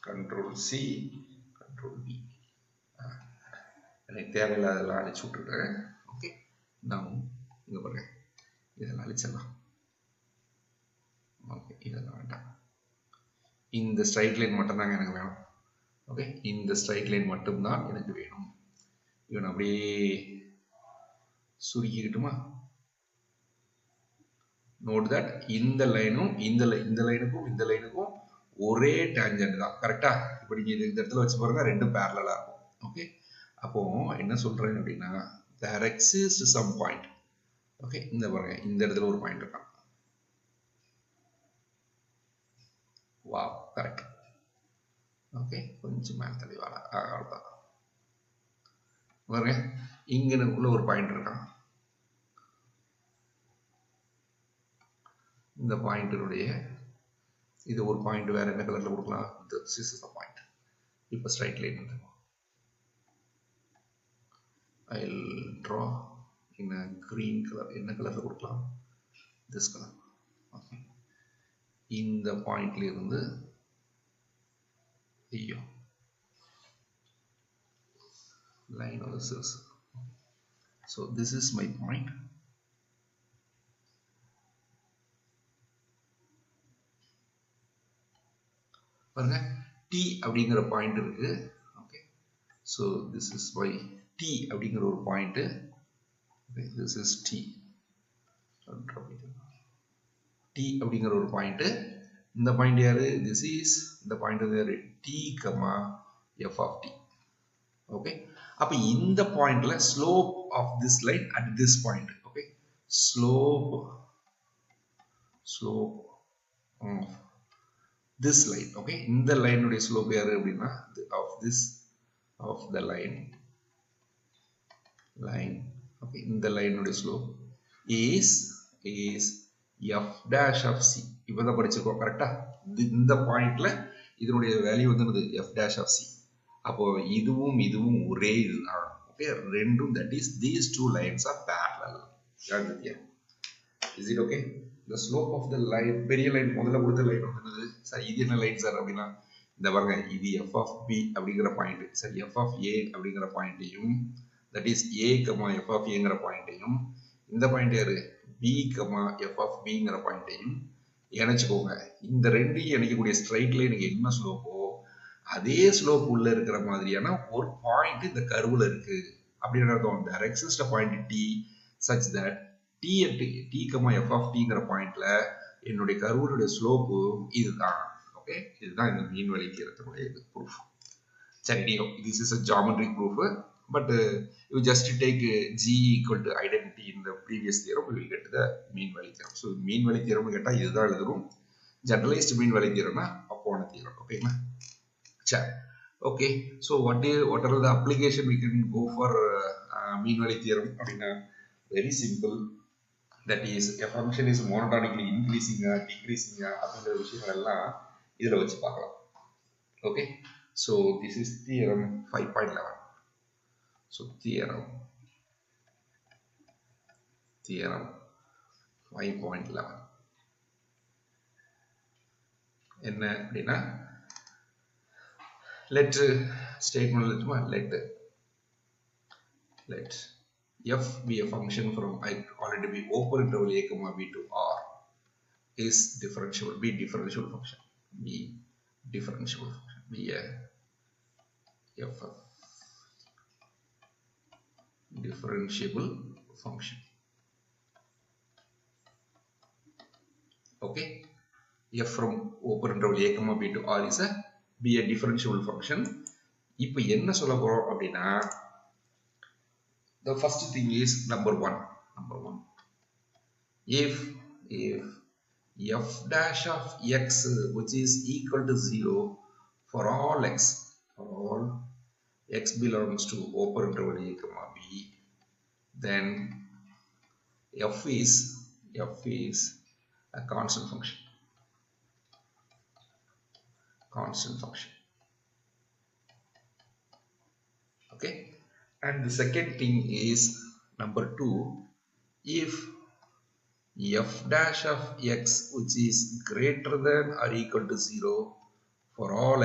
Control C, Control V. எனக்கு தேவையில்லாதெல்லாம் அழிச்சு விட்டுருக்கேன். ஓகே, நான் இங்கே பாருங்க, இதெல்லாம் அழிச்சிடலாம். ஓகே, இதெல்லாம் வேண்டாம், இந்த ஸ்ட்ரைட் லைன் மட்டும்தாங்க எனக்கு வேணும். ஓகே, இந்த ஸ்ட்ரைட் லைன் மட்டும்தான் எனக்கு வேணும். இவன் அப்படியே சுருக்கிக்கிட்டுமா. நோட் தட் இந்த லைனும் இந்த லைனுக்கும் இந்த லைனுக்கும் ஒரே டேஞ்சன்ட் தான், கரெக்டா? இப்போ நீங்க இந்த இடத்துல வச்சு பாருங்க, ரெண்டும் பேரலா இருக்கும். ஓகே, அப்போ என்ன சொல்றேன் அப்படின்னா there exists some point. Okay, இந்த பாருங்க, இந்த இடத்துல ஒரு பாயிண்ட் இருக்கான். Wow, correct. ஓகே, கொஞ்சம் மேல தள்ளி வர அவ்வளோதான். பாருங்க, இங்கனுக்குள்ள ஒரு பாயிண்ட் இருக்கான். இந்த பாயிண்டினுடைய இது ஒரு பாயிண்ட் வேற என்ன கலர்ல கொடுக்கலாம்? This is the point. இப்போ ஸ்ட்ரைட் லைன் வந்து I'll draw in a green color. என்ன கலர்ல கொடுக்கலாம்? This color. Okay. இந்த பாயிண்ட்ல இருந்து ஐயோ line of this is. So this is my point. பாருங்க, T அப்படிங்கிற பாயிண்ட் இருக்கு. Okay, so this is my T அப்படிங்கிற ஒரு point. Okay, this is T. T அப்படிங்கிற ஒரு பாயிண்ட். இந்த பாயிண்ட் யாரு? This is இந்த பாயிண்ட் யாரு? T, f of t. Okay, அப்ப இந்த பாயிண்ட்ல slope of this line at this point. Okay, slope of this line. Okay, இந்த லைன் உடைய ஸ்லோப் யாரு அப்படின்னா of the line. Okay, இந்த லைன் உடைய slope is f dash of c. இப்பதான் படிச்சிருக்கோம் கரெக்டா? இந்த பாயிண்ட்ல இதனுடைய வேல்யூ வந்து f dash of c. அப்போ இதுவும் இதுவும் ஒரே இதுதான். ஓகே, ரெண்டும், that is these two lines are parallel. Is it okay? The slope of the line, பெரிய லைன் முதல்ல கொடுத்த லைன் வந்து சார் இது என்ன லைன் சார் அப்படின்னா இந்த பாருங்க, இது f of b அப்படிங்கிற பாயிண்ட். சரி, f of a அப்படிங்கிற பாயிண்ட்டையும், that is a, f of a ங்கிற பாயிண்ட்டையும், இந்த பாயிண்ட் யாரு? b, f of b ங்கிற பாயிண்ட்டையும் இணைச்சுக்கோங்க. இந்த ரெண்டையும் இணைக்கக்கூடிய ஸ்ட்ரைட் லைனுக்கு என்ன ஸ்லோப்போ அதே ஸ்லோப் உள்ள இருக்கிற மாதிரியான ஒரு பாயிண்ட் இந்த கர்வ்ல இருக்கு அப்படின்னு அர்த்தம். there exists a point t such that t at t, f of t ங்கிற பாயிண்ட்ல என்னுடைய கர்வுடைய ஸ்லோப் இதுதான். ஓகே, இதுதான் இந்த மீன் வேலி தியரத்தினுடைய ப்ரூஃப். சரி, this is a geometric proof, but you just take g equal to identity in the previous theorem, we will get the mean value theorem. So mean value theorem கேட்டா இதுதான் எழுதுறோம். generalized mean value theorem அப்போன theorem. ஓகேங்களா? சரி, okay, so what are the application we can go for mean value theorem அப்படின்னா very simple. That is, a function is monotonically increasing or decreasing அப்படிங்கிற விஷயங்கள் எல்லாம் இதுல வச்சு பார்க்கலாம். Okay, so this is theorem 5.11. so theorem 5.11 என்ன அப்படின்னா let statement let f be a function from I already be open interval a comma b to r is differentiable, be differentiable function, be differentiable function, be a f differentiable function. Okay, f from open interval a comma b to r is a be a differentiable function. இப்போ என்ன சொல்ல போறோம் அப்படின்னா the first thing is number one, if f dash of x which is equal to 0 for all x belongs to open interval a comma b, then f is a constant function. Okay, and the second thing is number two, if f dash of x which is greater than or equal to 0 for all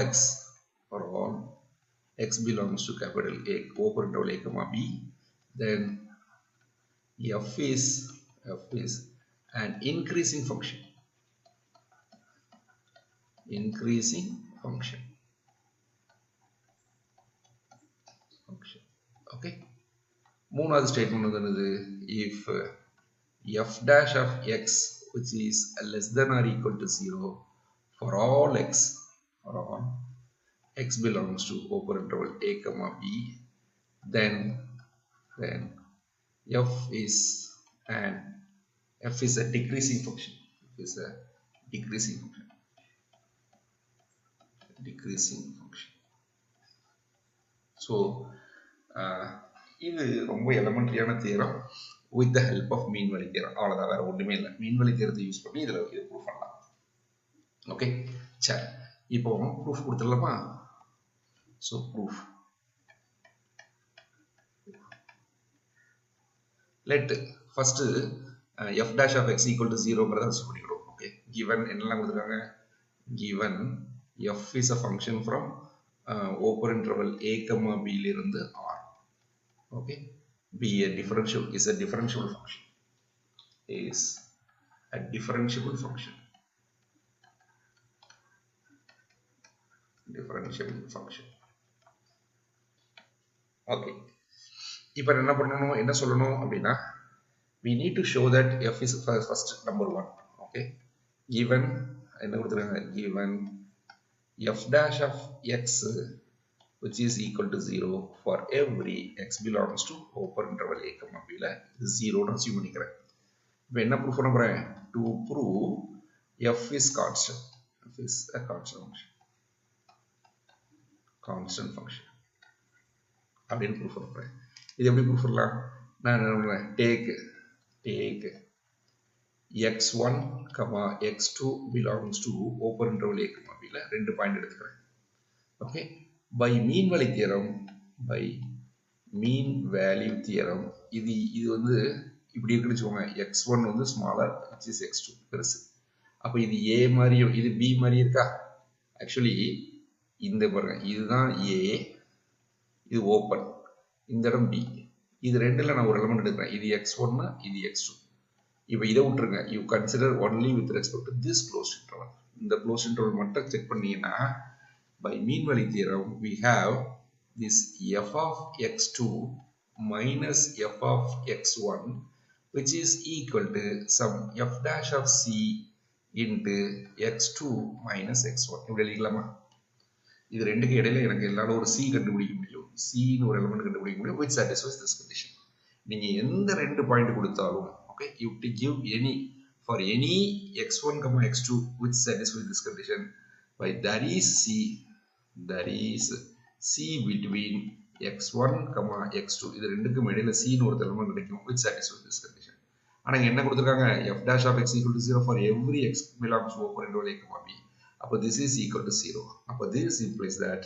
x belongs to capital A open interval a comma b, then f is an increasing function. Okay, மூணாவது statement வந்து என்னது? if f dash of x which is less than or equal to 0 for all x belongs to open interval a comma b, then f is a decreasing function. F is a decreasing function. So இது ரொம்ப எலிமெண்டரியான theorem with the help of mean value theorem. அவ்வளவுதான், வேற ஒண்ணுமே இல்லை. மீன் வழி தியரத்தை use பண்ணி இது ப்ரூஃப் பண்ணலாம். ஓகே, சரி, இப்போ ப்ரூஃப் கொடுத்துடலாமா? So proof, let first f dash of x equal to 0ங்கிறத அசூம் பண்ணிக்கிறோம். ஓகே, given என்னெல்லாம் கொடுத்துருக்காங்க? given f is a function from open interval a comma b லிருந்து r. okay, b is a differentiable function. okay, இப்போ என்ன பண்ணணும், என்ன சொல்லணும் அப்படின்னா, we need to show that f is first number 1. okay, given என்ன கொடுத்துருக்காங்க? given f dash of x which is equal to 0 for every x belongs to open interval a comma b ல 0 னு அஸ்யூம் பண்ணிக்கிறேன். இப்போ என்ன proof பண்ண போறேன்? to prove f is constant. f is a constant function அப்படின்னு proof பண்ண போறேன். இது எப்படி ப்ரூஃப் பண்ணலாம்? நான் என்ன பண்ணுறேன்? take x1, x2 belongs to open interval a comma b ல 2 பாயிண்ட் எடுத்துக்கிறேன். Okay, by mean value theorem இது வந்து இப்படி இருக்குன்னு வச்சுக்கோங்க. x1 வந்து ஸ்மாலர் which is x2 பெருசு. அப்போ இது a மாதிரி இது b மாதிரி இருக்கா? ஆக்சுவலி இந்த பாருங்க, இதுதான் a, இது ஓப்பன், இந்த இடம் b. இது ரெண்டுல நான் ஒரு எலிமெண்ட் எடுக்கிறேன். இது x1, இது x2. இப்போ இதை விட்டுருங்க. You consider only with respect to this closed interval. இந்த க்ளோஸ்ட் இன்டர்வல் மட்டும் செக் பண்ணீங்கன்னா, by mean value theorem we have this f of x2 minus f of x1 which is equal to some f dash of c into x2 minus x1. இப்படி எழுதிக்கலாமா? இது ரெண்டுக்கு இடையில எனக்கு எல்லாரும் ஒரு c கண்டுபிடிக்க முடியும். c ன்னு ஒரு எலிமெண்ட் கண்டுபிடிக்க முடியும் which satisfies this condition. நீங்க எந்த ரெண்டு பாயிண்ட் கொடுத்தாலும், okay, you have to give any for any x1 x2 which satisfies this condition, by there is c between x1 x2. இது ரெண்டுக்கும் இடையில c ன்னு ஒரு எலிமெண்ட் கிடைக்கும் which satisfies this condition. ஆனா என்ன கொடுத்திருக்காங்க? f dash of x equal to 0 for every x belongs to open interval a comma b. அப்போ this is equal to 0. அப்போ this implies that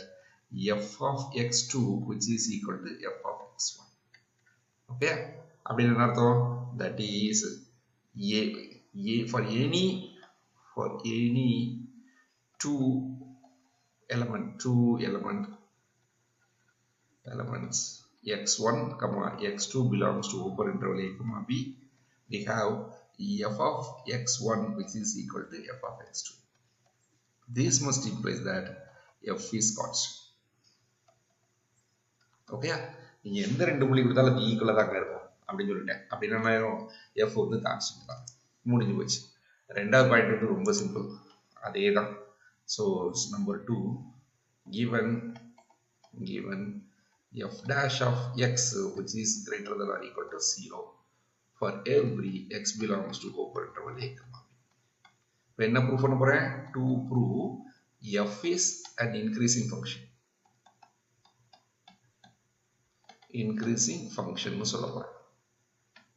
f of x2 which is equal to f of x1. okay, அப்படின்னு என்ன அர்த்தம்? that is a for any two elements x1 x2 belongs to open interval a comma b. We have f of x1 which is equal to f of x2. This must imply that f is constant. okay, நீங்க எந்த ரெண்டு புள்ளி கொடுத்தாலும் அது ஈக்குவலா தான் இருக்கும் அப்படின்னு சொல்லிட்டேன். அப்படின்னா f வந்து கான்ஸ்டன்ட் தான், முடிஞ்சு போச்சு. ரெண்டாவது பாயிண்ட் வந்து ரொம்ப சிம்பிள், அதே தான். So number 2, given f dash of x which is greater than or equal to 0 for every x belongs to open interval a comma b. இப்போ என்ன ப்ரூஃப் பண்ண போறேன்? to prove f is an increasing function னு சொல்ல போறேன்.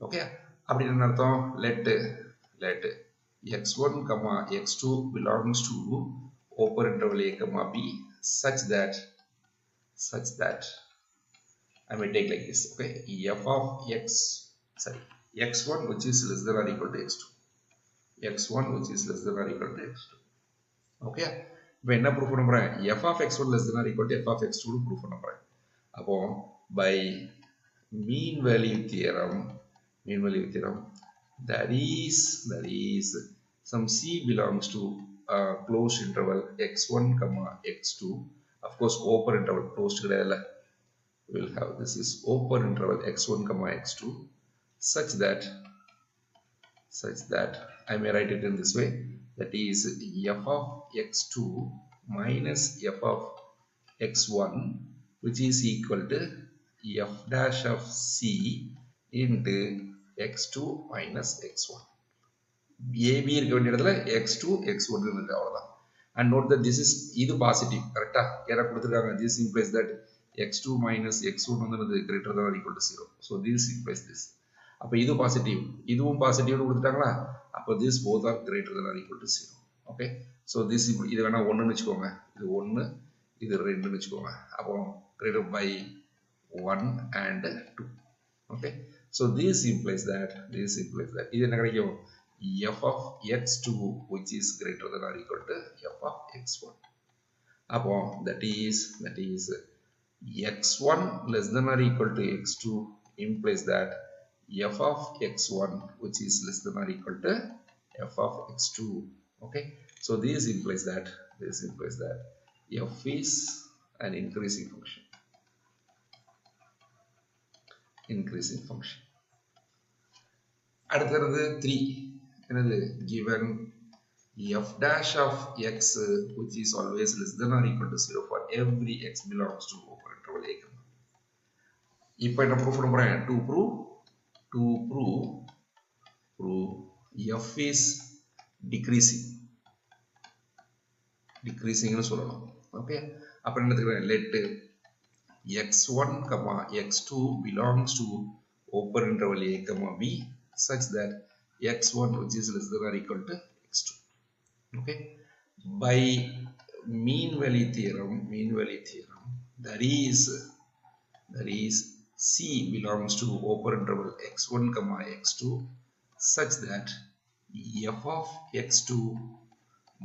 Okay, அப்படி என்ன அர்த்தம்? let x1 x2 belongs to open interval a comma b such that I may take like this. okay, f of x1 which is less than or equal to x2, x1 which is less than or equal to x2. okay, இப்போ என்ன proof பண்ண போறேன்? f of x1 less than or equal to f of x2 proof பண்ண போறேன். அப்போ by mean value theorem there is some c belongs to closed interval x1 x2. of course open interval closed கிடையாதுல, we'll have this is open interval x1 x2 such that I may write it in this way, that is f of x2 minus f of x1 which is equal to f dash of c into x2 minus x1. ab இருக்க வேண்டிய இடத்துல x2 x1 இருக்கு அவ்வளவுதான். And note that this is இது positive கரெக்டா ஏற கொடுத்திருக்காங்க. This implies that x2 minus x1 வந்து greater than or equal to 0. So this implies this. அப்ப இது பாசிட்டிவ் இதுவும் பாசிட்டிவ்னு கொடுத்துட்டாங்களா அப்ப this both are greater than or equal to 0. Okay, so this இது வேணா 1 ன்னு வெச்சுக்கோங்க. இது 1 இது 2 ன்னு வெச்சுக்கோங்க. அப்போ greater by 1 and 2. Okay, so this implies that இது என்ன கிடைக்கும் f of x2 which is greater than or equal to f of x1. அப்போ that is x1 less than or equal to x2 implies that f of x1 which is less than or equal to f of x2. Okay, so this implies that f is an increasing function. அடுத்தது 3 என்னது given f dash of x which is always less than or equal to 0 for every x belongs to open interval a. இப்போ என்ன proof பண்ண போறேன் to prove f is decreasing னு சொல்லணும். Okay, அப்ப என்ன எடுத்துக்கிறேன் let x1 x2 belongs to open interval a b such that x1 which is less than or equal to x2. Okay, by mean value theorem that is c belongs to open interval x1 x2 such that f of x2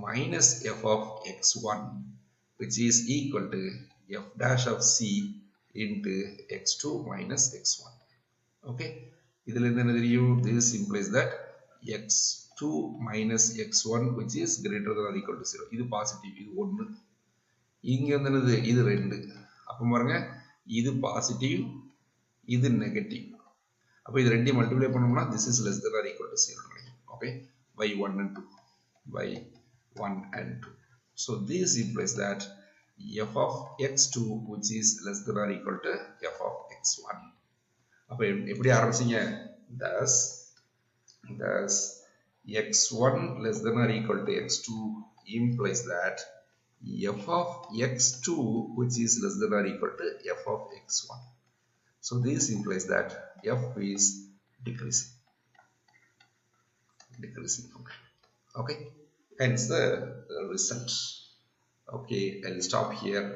minus f of x1 which is equal to f dash of c into x2 minus x1. Okay, இதுல இருந்து என்ன தெரியும் this implies that x2 minus x1 which is greater than or equal to 0. இது positive இது 1 இங்க வந்து என்னது இது 2. அப்ப பாருங்க இது பாசிட்டிவ் இது நெகட்டிவ். அப்ப இது ரெண்டையும் மல்டிப்ளை பண்ணோம்னா this is less than or equal to 0 கிடைக்கும். Okay, by 1 and 2. So this implies that f of x2 which is less than or equal to f of x1. அப்ப எப்படி ஆரம்பிச்சீங்க thus x1 less than or equal to x2 implies that f of x2 which is less than or equal to f of x1. So this implies that f is decreasing function. Okay, hence the result. Okay, I'll stop here.